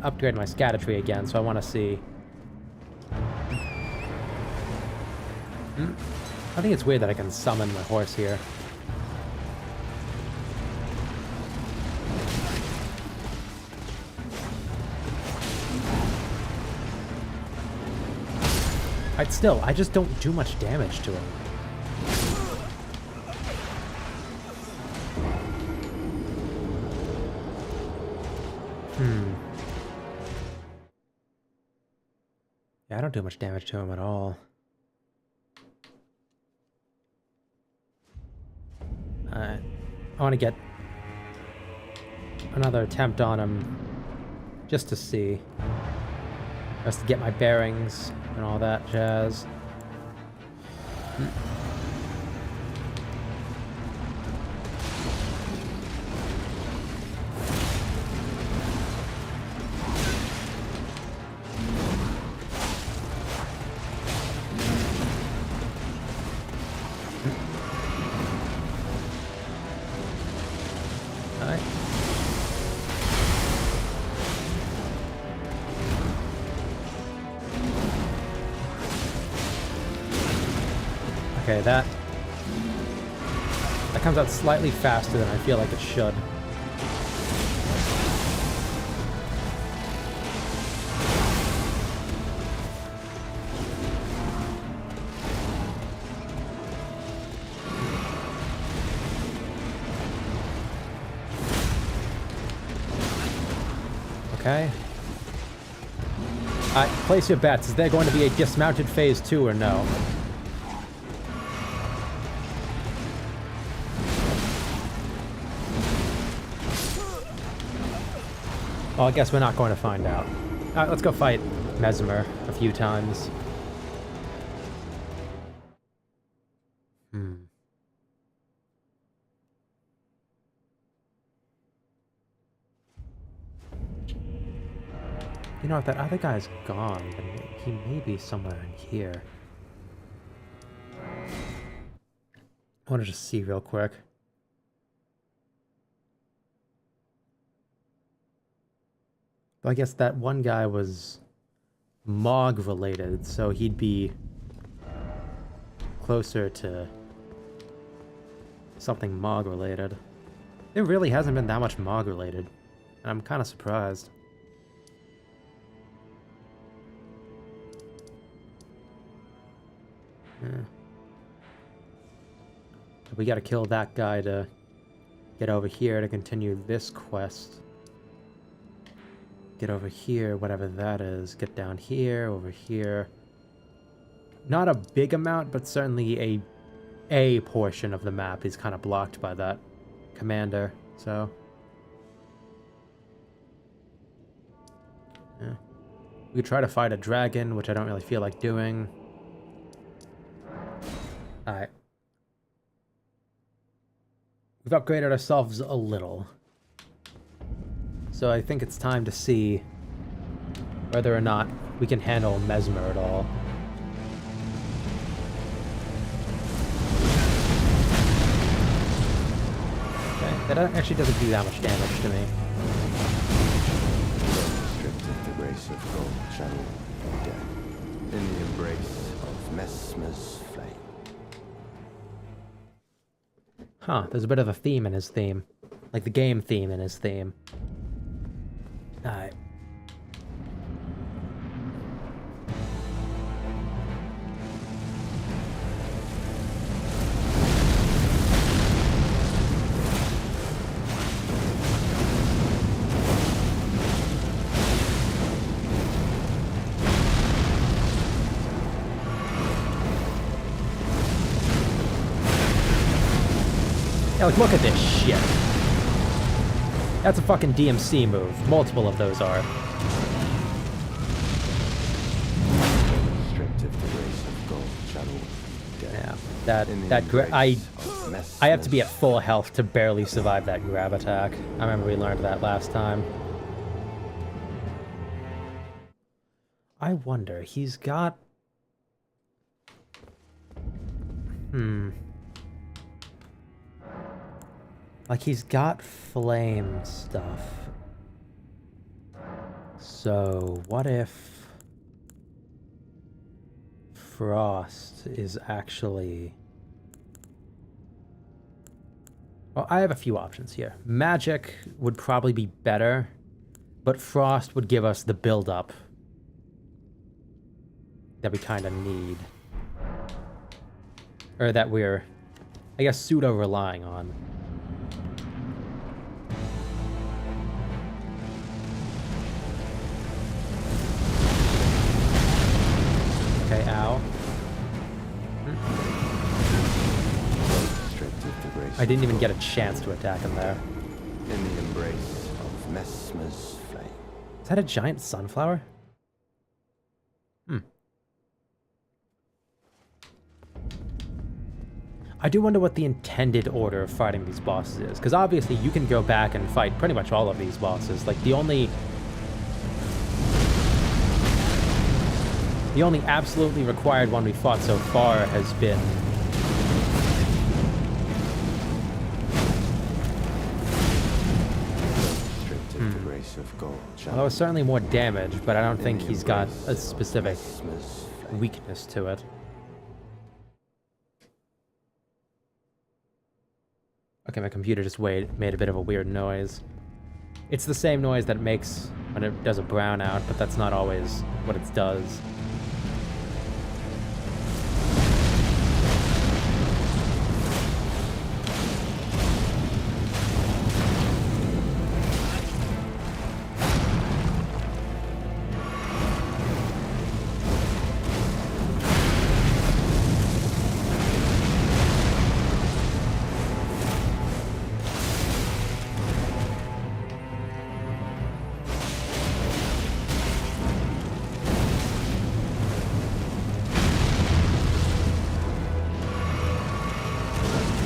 upgrade my Erdtree again, so I wanna see. I think it's weird that I can summon my horse here. I just don't do much damage to him. Yeah, I don't do much damage to him at all. I want to get another attempt on him just to see. Just to get my bearings and all that jazz. Okay, that comes out slightly faster than I feel like it should. Okay. Place your bets. Is there going to be a dismounted phase 2 or no? Well, I guess we're not going to find out. Alright, let's go fight Mesmer a few times. You know, if that other guy's gone, then he may be somewhere in here. I want to just see real quick. But I guess that one guy was Mog related, so he'd be closer to something Mog related. There really hasn't been that much Mog related, and I'm kind of surprised. Yeah. We gotta kill that guy to get over here to continue this quest. Get over here, whatever that is. Get down here, over here. Not a big amount, but certainly a portion of the map is kind of blocked by that commander, so... yeah. We could try to fight a dragon, which I don't really feel like doing. Alright. We've upgraded ourselves a little. So I think it's time to see whether or not we can handle Mesmer at all. Okay, that actually doesn't do that much damage to me. Stripped of the grace of gold, shadow, and death, in the embrace of Mesmer's flame. Huh, there's a bit of a theme in his theme. Like the game theme in his theme. Alright. Yeah, like, look at this shit. That's a fucking DMC move. Multiple of those are. Stripped of the grace of gold, shadow, death. Yeah, I have to be at full health to barely survive that grab attack. I remember we learned that last time. I wonder, he's got... Like, he's got flame stuff. So, what if Frost is actually... Well, I have a few options here. Magic would probably be better, but Frost would give us the build-up that we kind of need. Or that we're, I guess, pseudo-relying on. Okay, ow. I didn't even get a chance to attack him there. In the embrace of Mesmer's flame. Is that a giant sunflower? I do wonder what the intended order of fighting these bosses is, because obviously you can go back and fight pretty much all of these bosses. Like, the only absolutely required one we fought so far has been... Well, that was certainly more damage, but I don't think he's got a specific weakness to it. Okay, my computer just made a bit of a weird noise. It's the same noise that it makes when it does a brownout, but that's not always what it does.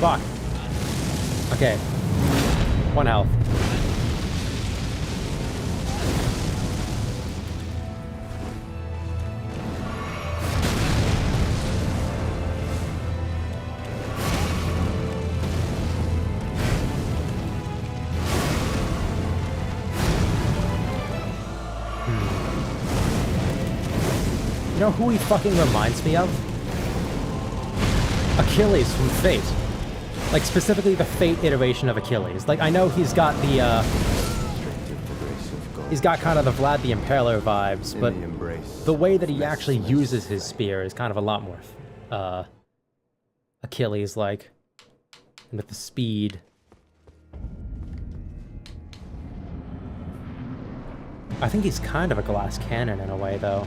Fuck. Okay. 1 health. know who he fucking reminds me of? Achilles from Fate. Like, specifically the Fate iteration of Achilles. Like, I know he's got the, he's got kind of the Vlad the Impaler vibes, but the way that he actually uses his spear is kind of a lot more, Achilles-like. And with the speed. I think he's kind of a glass cannon in a way, though.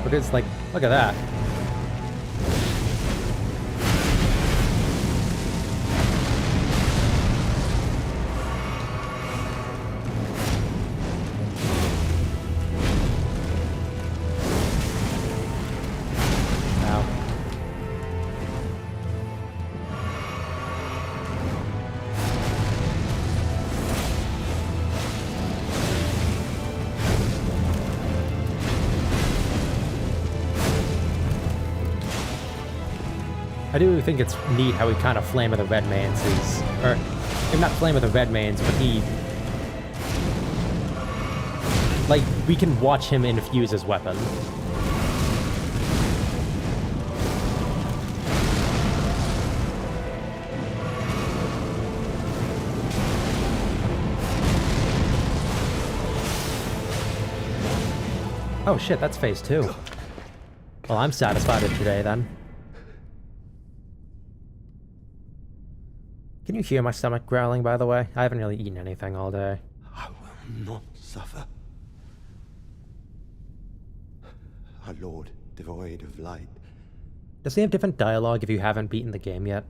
Because, like, look at that. Wow. I do think it's neat how he kind of Flame of the Red Mains is, or not Flame of the Red Mains, but he, like, we can watch him infuse his weapon. Oh shit, that's phase 2. Well, I'm satisfied with today then. Can you hear my stomach growling, by the way? I haven't really eaten anything all day. I will not suffer. A lord devoid of light. Does he have different dialogue if you haven't beaten the game yet?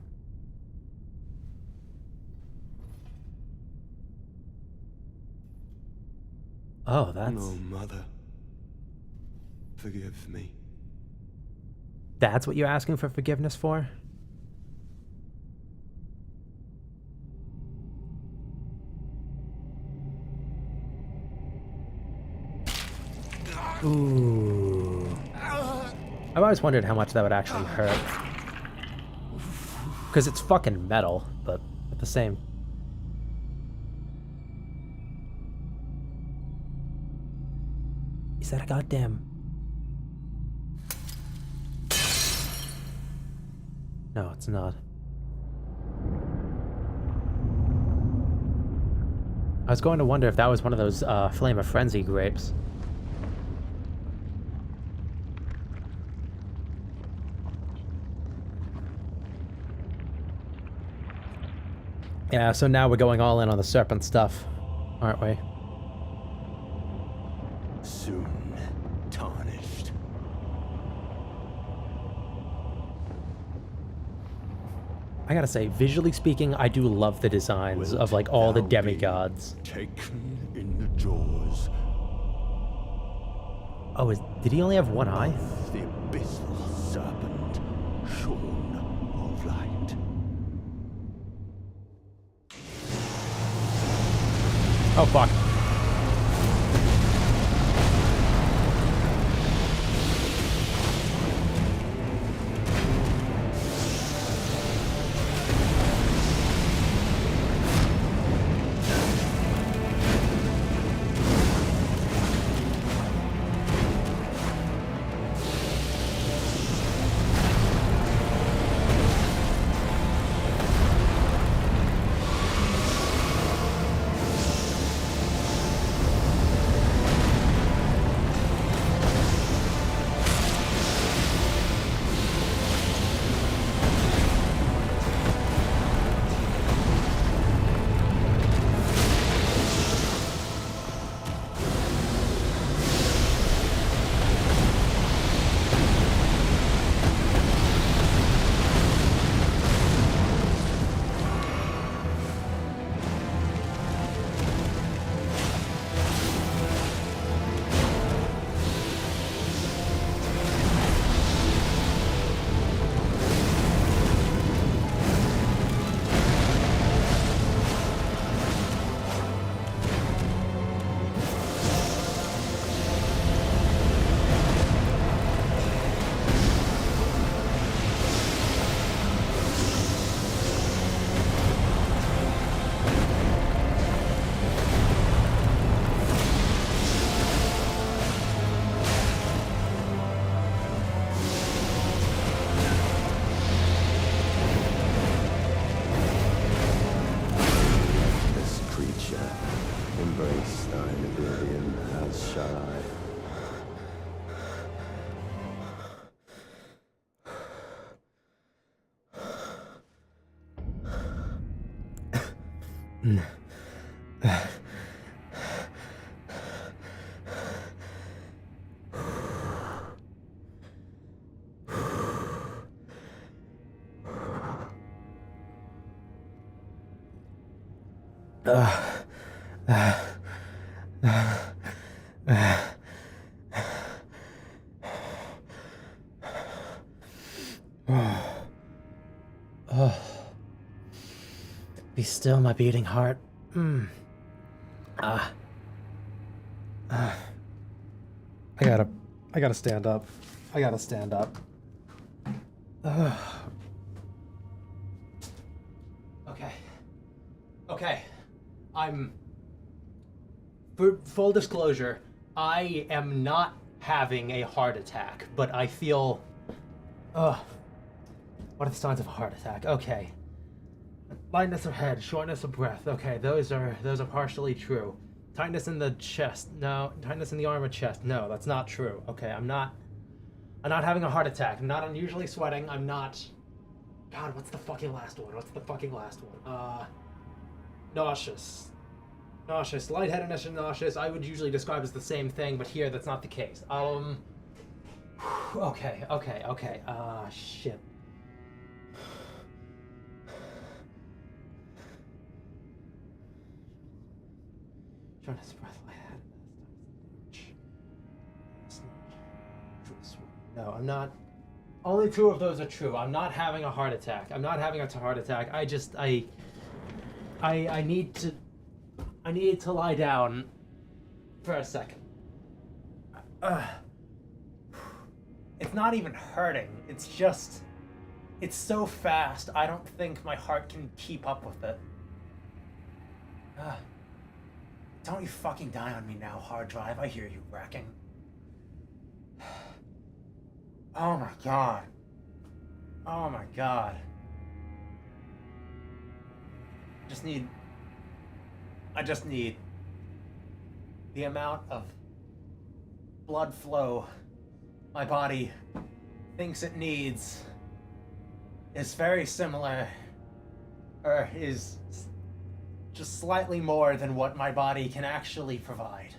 Oh, that's... No, mother. Forgive me. That's what you're asking for forgiveness for? Ooh. I've always wondered how much that would actually hurt. Because it's fucking metal, but at the same... Is that a goddamn... No, it's not. I was going to wonder if that was one of those Flame of Frenzy grapes. Yeah, so now we're going all in on the serpent stuff, aren't we? Soon tarnished. I gotta say, visually speaking, I do love the designs of, like, all the demigods. Taken in the jaws. Oh, did he only have one eye? The abyssal serpent, shorn of light. Oh, fuck. shall I? Be still, my beating heart. I gotta stand up. I gotta stand up. Okay. Okay. For full disclosure, I am not having a heart attack, but I feel. What are the signs of a heart attack? Okay. Lightness of head, shortness of breath. Okay, those are partially true. Tightness in the chest. No. Tightness in the arm or chest. No, that's not true. Okay, I'm not having a heart attack. I'm not unusually sweating. I'm not. God, what's the fucking last one? Nauseous. Nauseous. Lightheadedness and nauseous, I would usually describe as the same thing, but here that's not the case. Okay. Shit. Shortness of breath, lightheadedness. No, I'm not. Only two of those are true. I'm not having a heart attack. I need to lie down for a second. It's not even hurting. It's so fast. I don't think my heart can keep up with it. Don't you fucking die on me now, hard drive. I hear you wrecking. Oh my god. I just need the amount of blood flow my body thinks it needs is very similar, or is just slightly more than what my body can actually provide.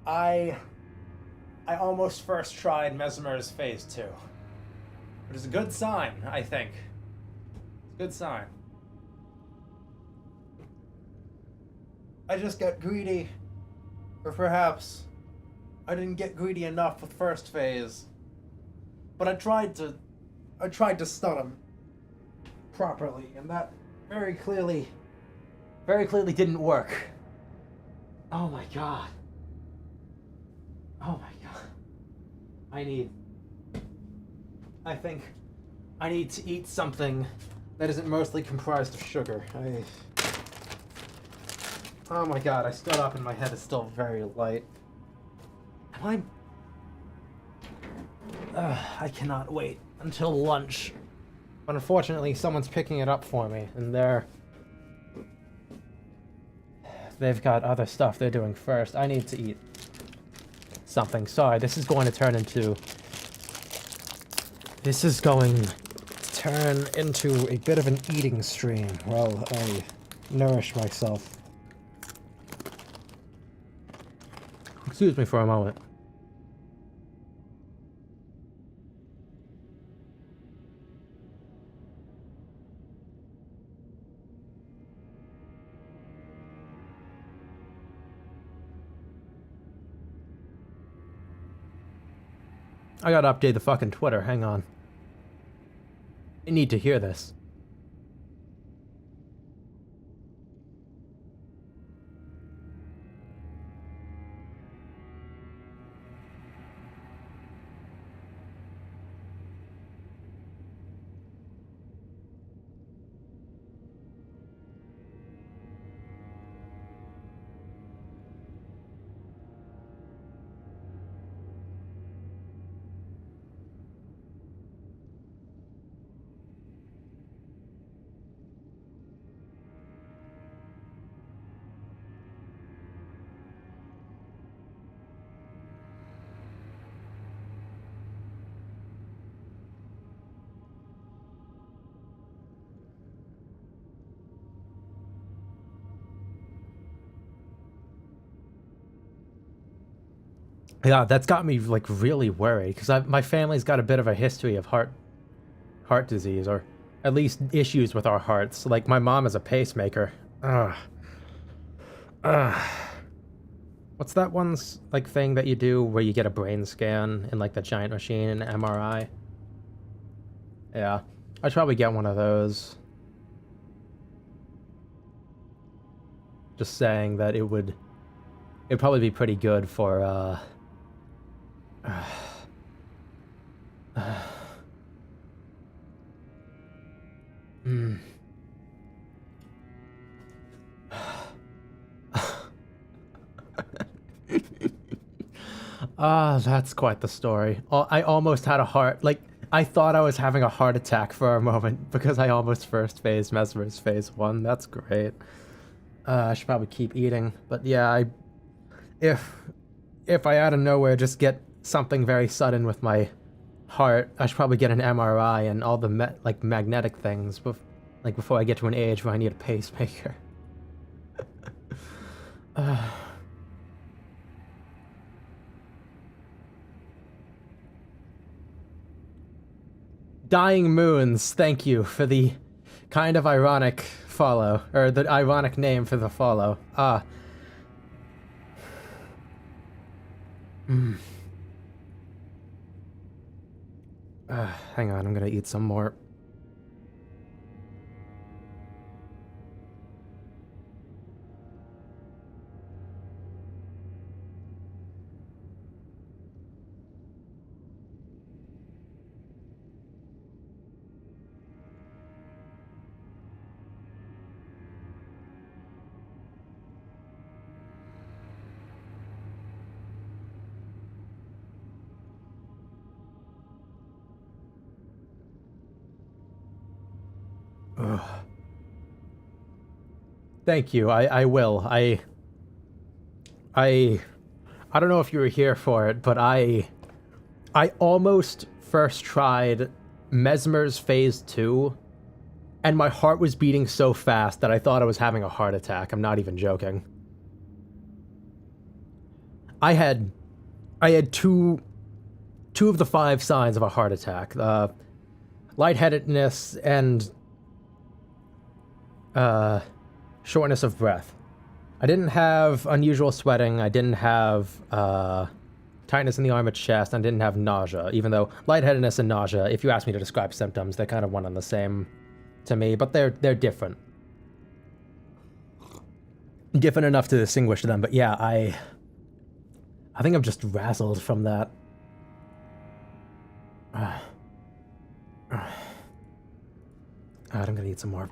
I almost first tried Mesmer's Phase 2. But it's a good sign, I think. It's a good sign. I just got greedy. Or perhaps I didn't get greedy enough with first phase. But I tried to stun him properly, and that very clearly didn't work. Oh my god. I think I need to eat something that isn't mostly comprised of sugar. Oh my god, I stood up and my head is still very light. I cannot wait until lunch. But unfortunately, someone's picking it up for me, and they've got other stuff they're doing first. I need to eat something. Sorry, this is going to turn into a bit of an eating stream while I nourish myself. Excuse me for a moment. I gotta update the fucking Twitter, hang on. I need to hear this. Yeah, that's got me like really worried because my family's got a bit of a history of heart disease, or at least issues with our hearts. Like my mom is a pacemaker. Ugh. Ugh. What's that one's like thing that you do where you get a brain scan in like the giant machine, an MRI? Yeah, I should probably get one of those. Just saying that it'd probably be pretty good for mm. Ah, that's quite the story. I almost had a heart, like, I thought I was having a heart attack for a moment because I almost first phased Mesmer's phase 1. That's great. I should probably keep eating, but yeah, if I out of nowhere just get something very sudden with my heart, I should probably get an MRI and all the magnetic things, before I get to an age where I need a pacemaker. Dying Moons, thank you for the kind of ironic follow, or the ironic name for the follow. Hang on, I'm gonna eat some more. Ugh. Thank you. I will. I don't know if you were here for it, but I almost first tried Mesmer's Phase 2, and my heart was beating so fast that I thought I was having a heart attack. I'm not even joking. I had two of the 5 signs of a heart attack. Lightheadedness and shortness of breath. I didn't have unusual sweating. I didn't have tightness in the arm and chest. I didn't have nausea, even though lightheadedness and nausea, if you ask me to describe symptoms, they're kind of one and the same to me, but they're different. Different enough to distinguish them, but yeah, I think I'm just razzled from that. I'm gonna eat some more.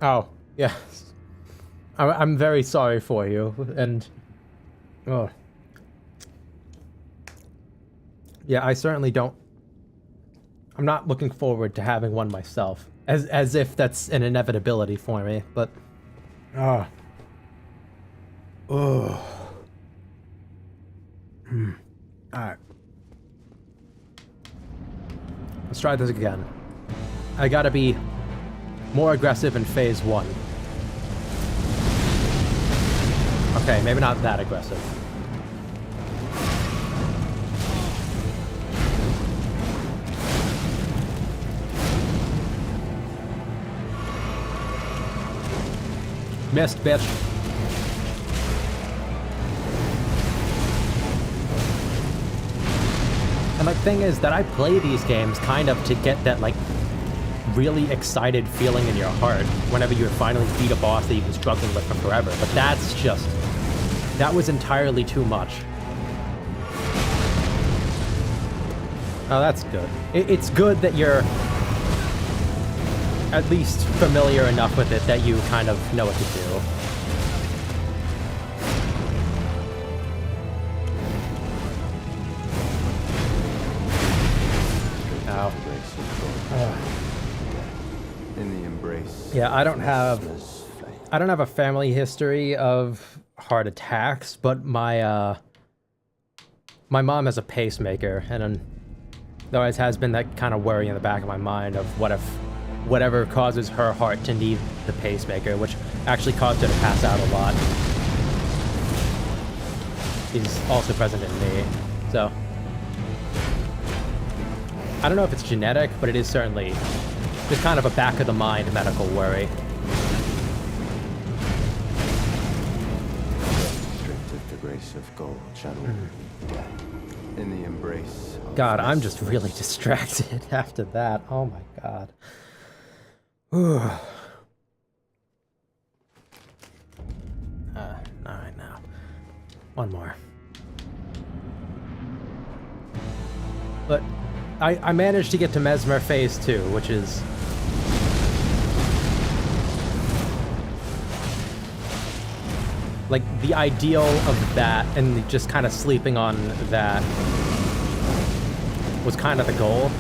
Oh, yes. I'm very sorry for you, and... Oh. Yeah, I certainly don't... I'm not looking forward to having one myself, as if that's an inevitability for me, but... Oh. Alright. Let's try this again. I gotta be more aggressive in phase 1. Okay, maybe not that aggressive. Missed, bitch. And the thing is that I play these games kind of to get that, like, really excited feeling in your heart whenever you finally beat a boss that you've been struggling with for forever. But that's just... that was entirely too much. Oh, that's good. It's good that you're at least familiar enough with it that you kind of know what to do. Ow. In the embrace. Yeah, I don't have a family history of heart attacks, but my My mom has a pacemaker, and there always has been that kind of worry in the back of my mind of what if whatever causes her heart to need the pacemaker, which actually caused her to pass out a lot, is also present in me. So I don't know if it's genetic, but it is certainly just kind of a back of the mind medical worry. Restricted the grace of gold, channel death in the embrace of God, I'm just really distracted after that. Oh my god. All right, now. One more. But I managed to get to Mesmer Phase 2, which is... like, the ideal of that, and just kind of sleeping on that was kind of the goal.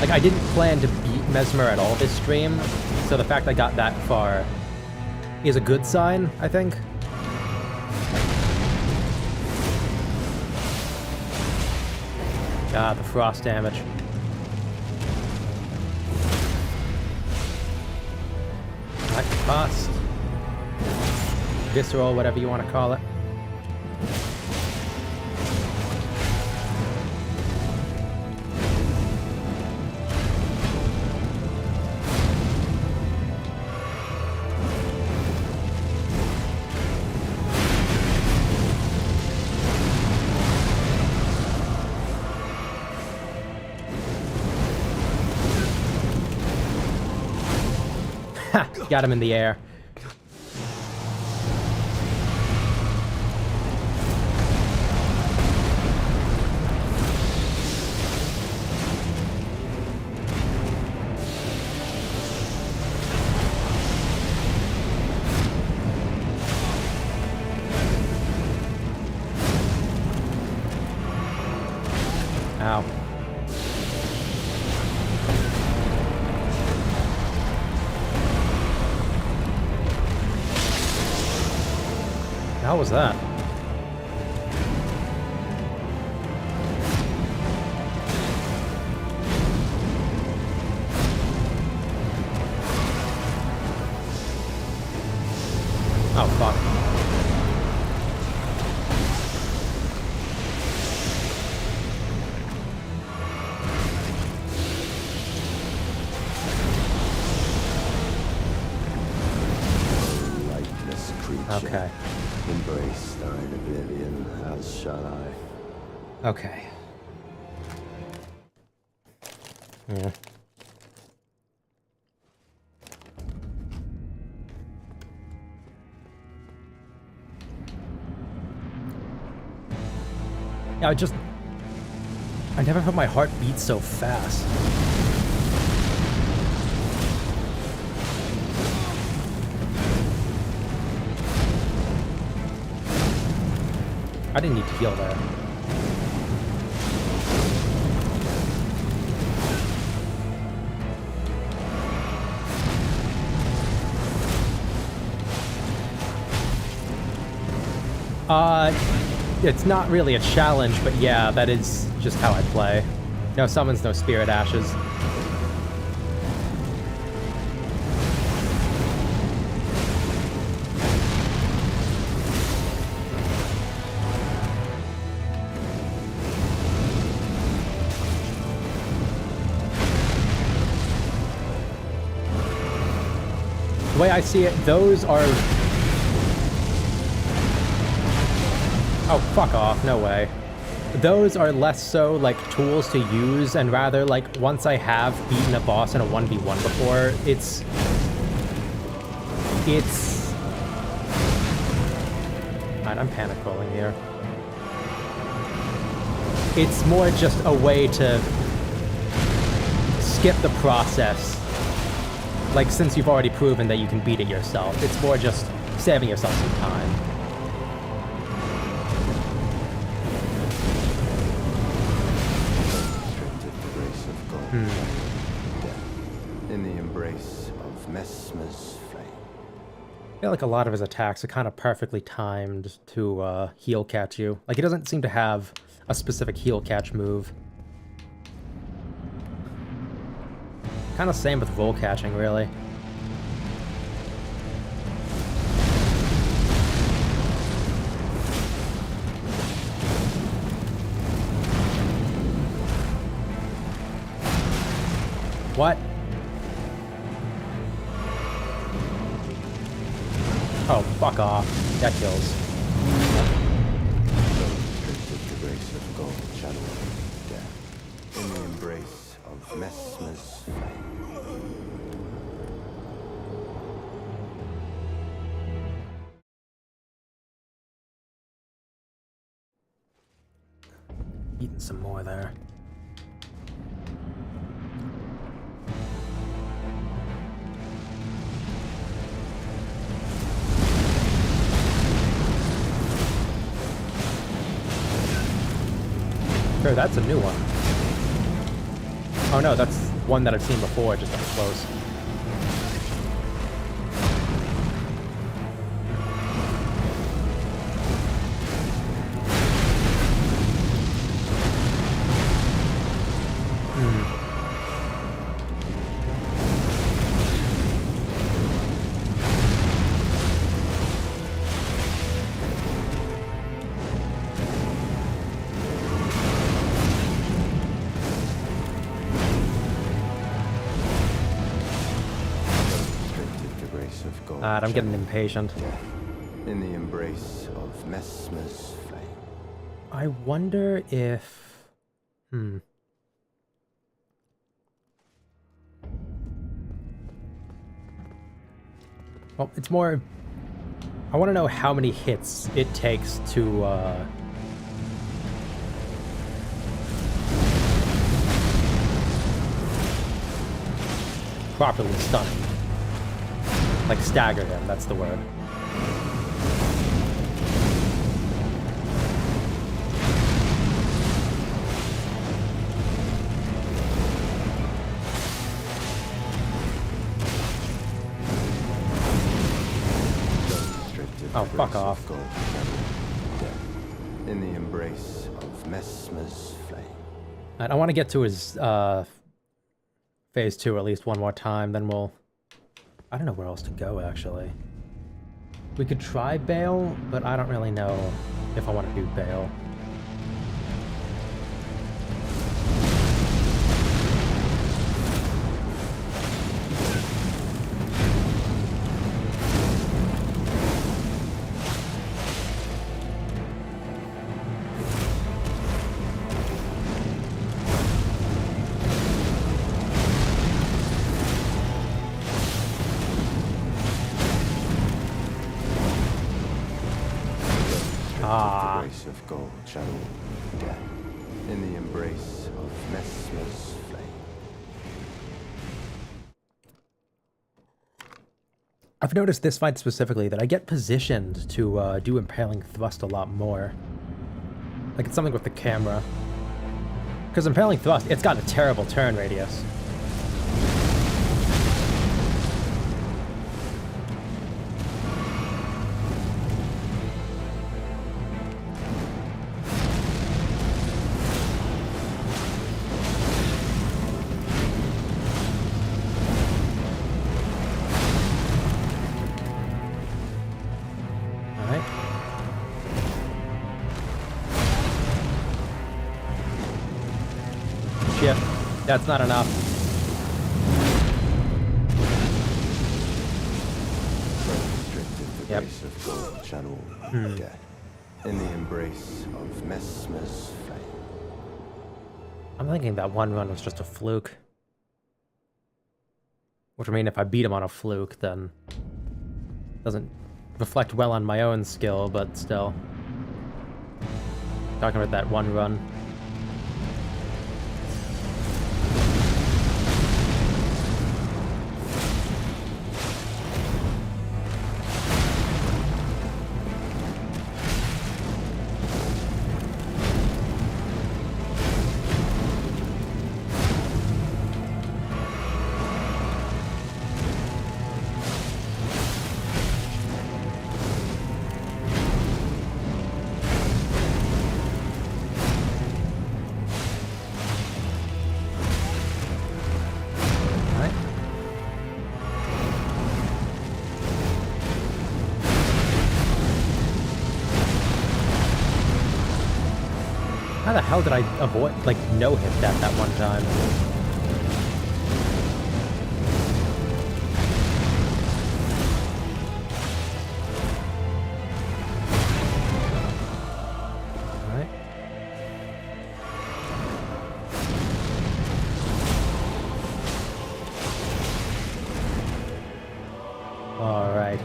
Like, I didn't plan to beat Mesmer at all this stream, so the fact I got that far is a good sign, I think. God, the frost damage. Like frost. Visceral, whatever you want to call it. Ha! Got him in the air. Ow. How was that? Oh, fuck. lightless creature. Okay. Embrace thine oblivion, as shall I. Okay. Yeah. Yeah, I never felt my heart beat so fast. I didn't need to heal there. It's not really a challenge, but yeah, that is just how I play. No summons, no spirit ashes. The way I see it, those are... Oh, fuck off, no way. Those are less so, like, tools to use, and rather, like, once I have beaten a boss in a 1v1 before, it's... Alright, I'm panic rolling here. It's more just a way to skip the process. Like, since you've already proven that you can beat it yourself, it's more just saving yourself some time. In the embrace of Mesmer's flame. I feel like a lot of his attacks are kind of perfectly timed to heal catch you. Like, he doesn't seem to have a specific heal catch move. Kind of same with roll catching, really. What? Oh, fuck off. That kills. The grace of gold shadowing death. In the embrace of Messmer's flame. Eating some more there. Sure, that's a new one. Oh no, that's one that I've seen before, just up close. I'm getting impatient. In the embrace of Messmer's flame. I wonder if... Well, it's more... I want to know how many hits it takes to, properly stun him. Like, stagger him, that's the word. Oh, fuck off. In the embrace of Messmer's flame. I want to get to his, phase 2 at least one more time, then we'll... I don't know where else to go, actually. We could try Bale, but I don't really know if I want to do Bale. Of gold shadowing death. In the embrace of Messmer's flame. I've noticed this fight specifically that I get positioned to do Impaling Thrust a lot more. Like it's something with the camera. Because Impaling Thrust, it's got a terrible turn radius. That's not enough. Yep. Of gold channel death. In the embrace of Messmer's flame. I'm thinking that one run was just a fluke. Which I mean, if I beat him on a fluke, then doesn't reflect well on my own skill, but still. Talking about that one run. How the hell did I avoid, like, no-hit that one time? Alright.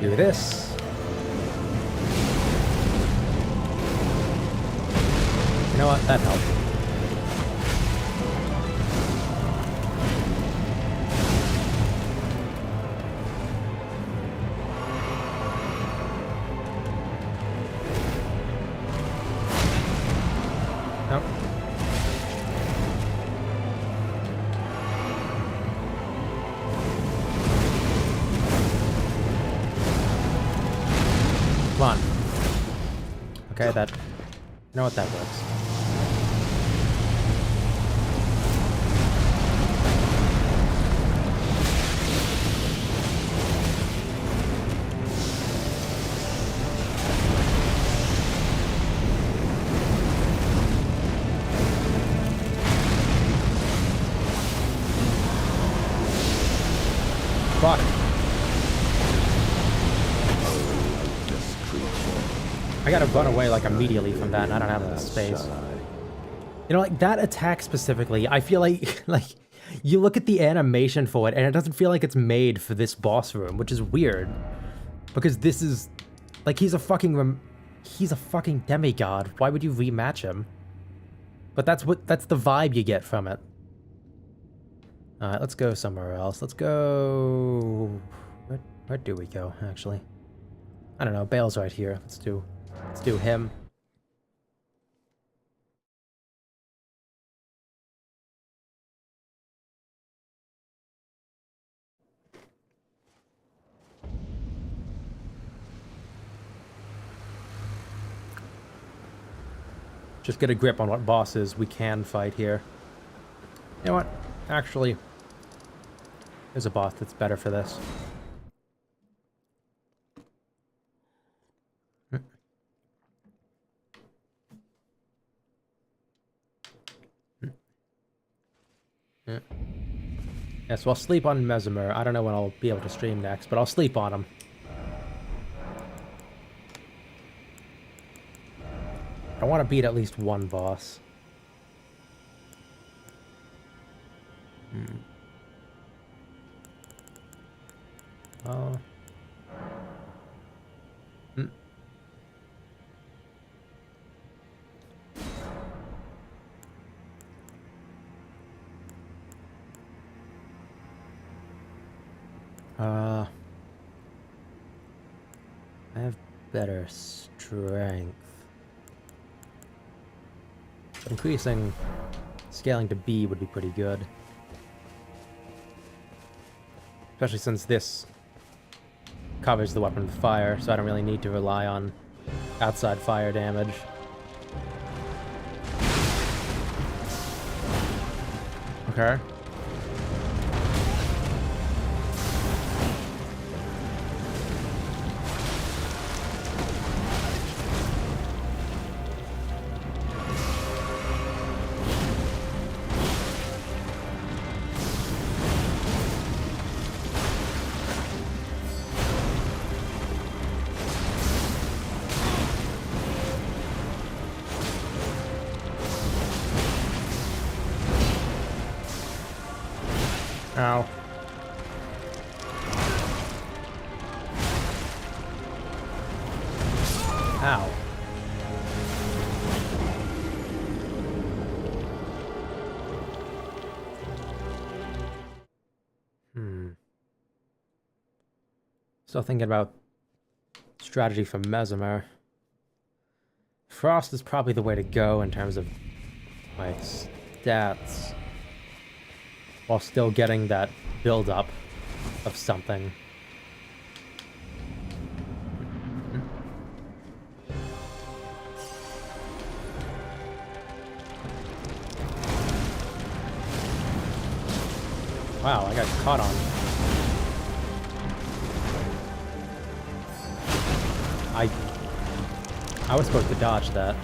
Do this. You know what? That helped. Nope. Come on. Okay, that... You know what? That works. Fuck. I gotta run away, like, immediately from that, and I don't have the space. You know, like, that attack specifically, I feel like, you look at the animation for it, and it doesn't feel like it's made for this boss room, which is weird. Because this is... Like, he's a fucking demigod. Why would you rematch him? But that's the vibe you get from it. Alright, let's go somewhere else. Let's go... Where do we go, actually? I don't know, Bale's right here. Let's do him. Just get a grip on what bosses we can fight here. You know what? Actually, there's a boss that's better for this. Yeah, so I'll sleep on Mesmer. I don't know when I'll be able to stream next, but I'll sleep on him. I want to beat at least one boss. Oh. I have better strength. Increasing scaling to B would be pretty good. Especially since this covers the weapon with fire, so I don't really need to rely on outside fire damage. Okay. Ow. Ow. Still thinking about strategy for Mesmer. Frost is probably the way to go in terms of my stats, while still getting that build-up of something. Wow, I got caught on. I was supposed to dodge that.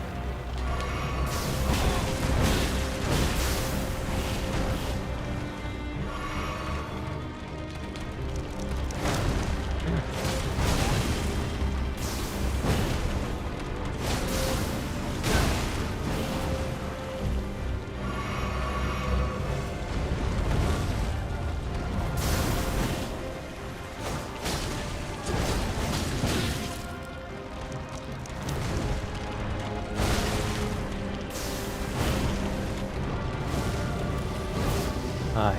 Alright.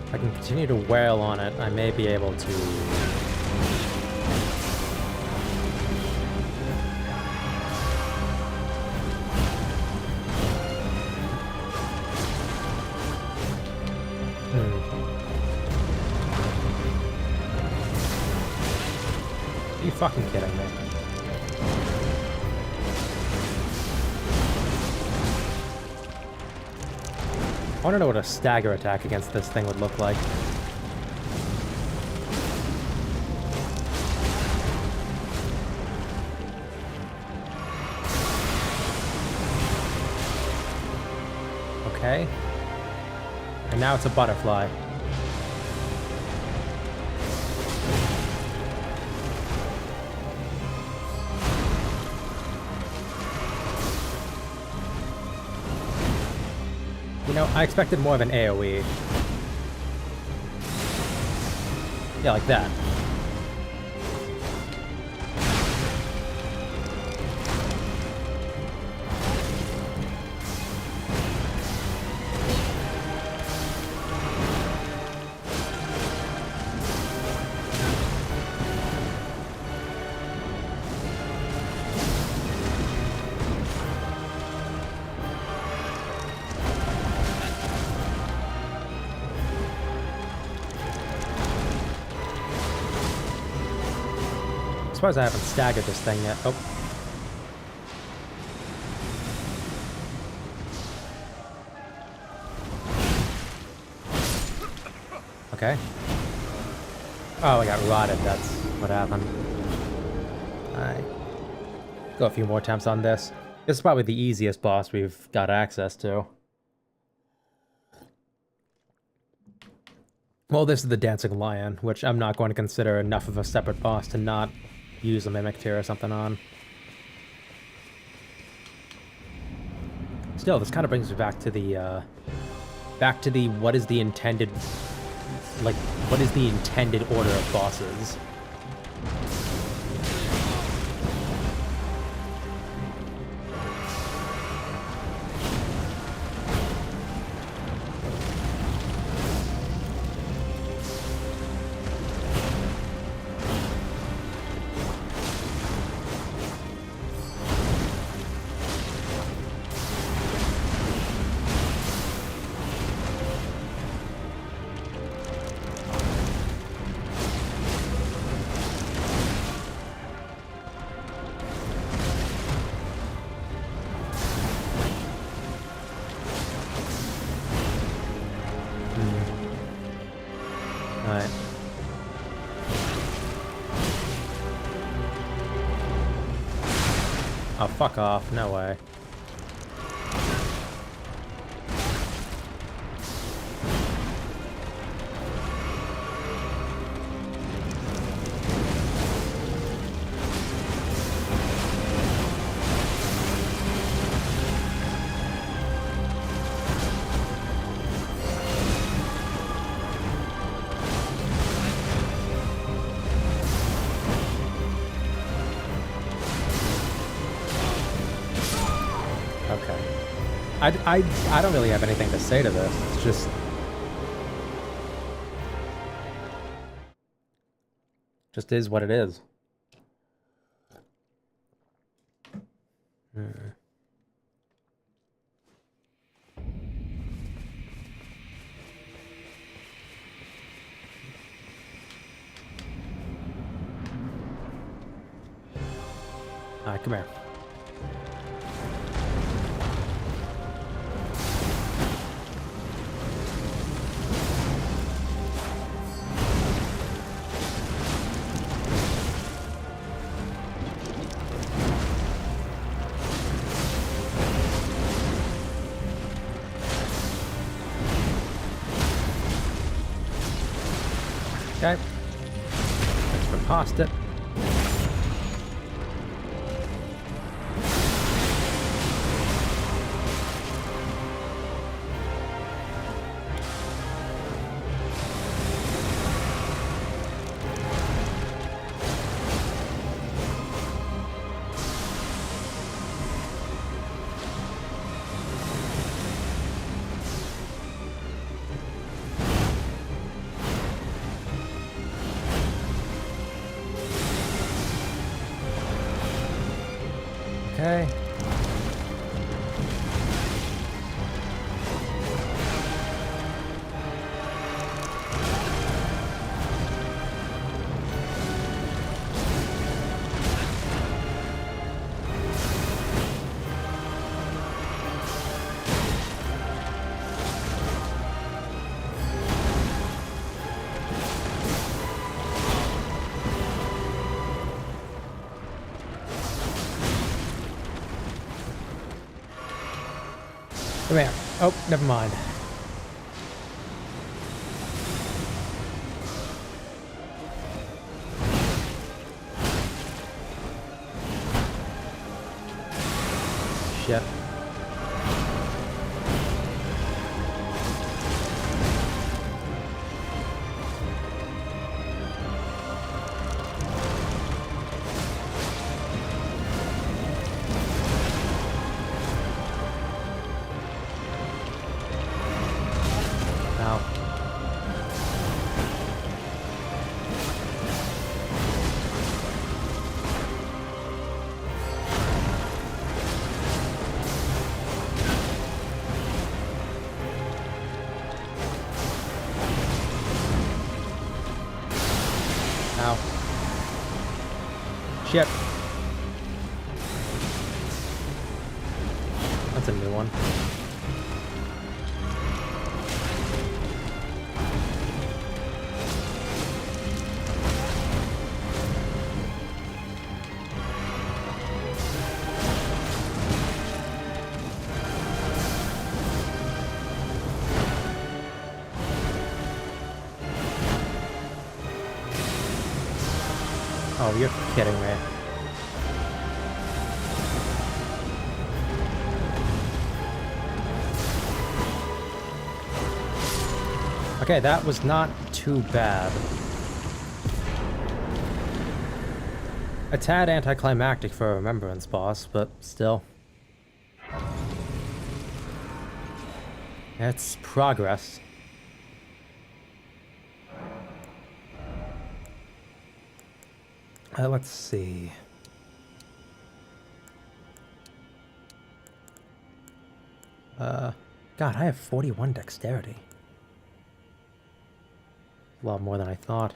If I can continue to wail on it, I may be able to... Are you fucking kidding me? I want to know what a stagger attack against this thing would look like. Okay. And now it's a butterfly. You know, I expected more of an AoE. Yeah, like that. I suppose I haven't staggered this thing yet. Oh. Okay. Oh, I got rotted. That's what happened. Alright. Go a few more attempts on this. This is probably the easiest boss we've got access to. Well, this is the Dancing Lion, which I'm not going to consider enough of a separate boss to not use a Mimic Tear or something on. Still, this kind of brings me back to the what is the intended, like, what is the intended order of bosses? Alright. Oh, fuck off. No way. I don't really have anything to say to this. It's just is what it is. Alright, come here. Okay. Let's go past it. Okay. Come here. Oh, never mind. Shit. Ow. Shit. That's a new one. Oh, you're kidding me. Okay, that was not too bad. A tad anticlimactic for a remembrance boss, but still. It's progress. Let's see. God, I have 41 dexterity. A lot more than I thought.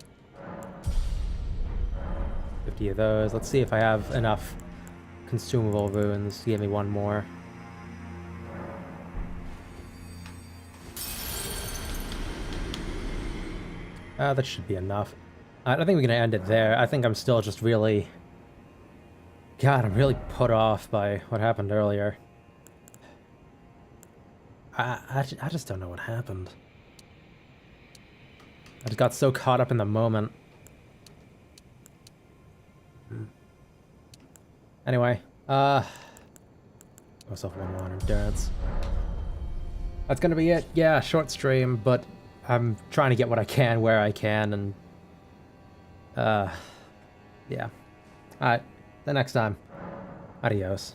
50 of those. Let's see if I have enough consumable runes. Give me one more. That should be enough. I don't think we're gonna end it there. I think I'm still just really... God, I'm really put off by what happened earlier. I just don't know what happened. I just got so caught up in the moment. Anyway, myself one more endurance. That's gonna be it. Yeah, short stream, but I'm trying to get what I can where I can, and yeah. Alright, the next time. Adios.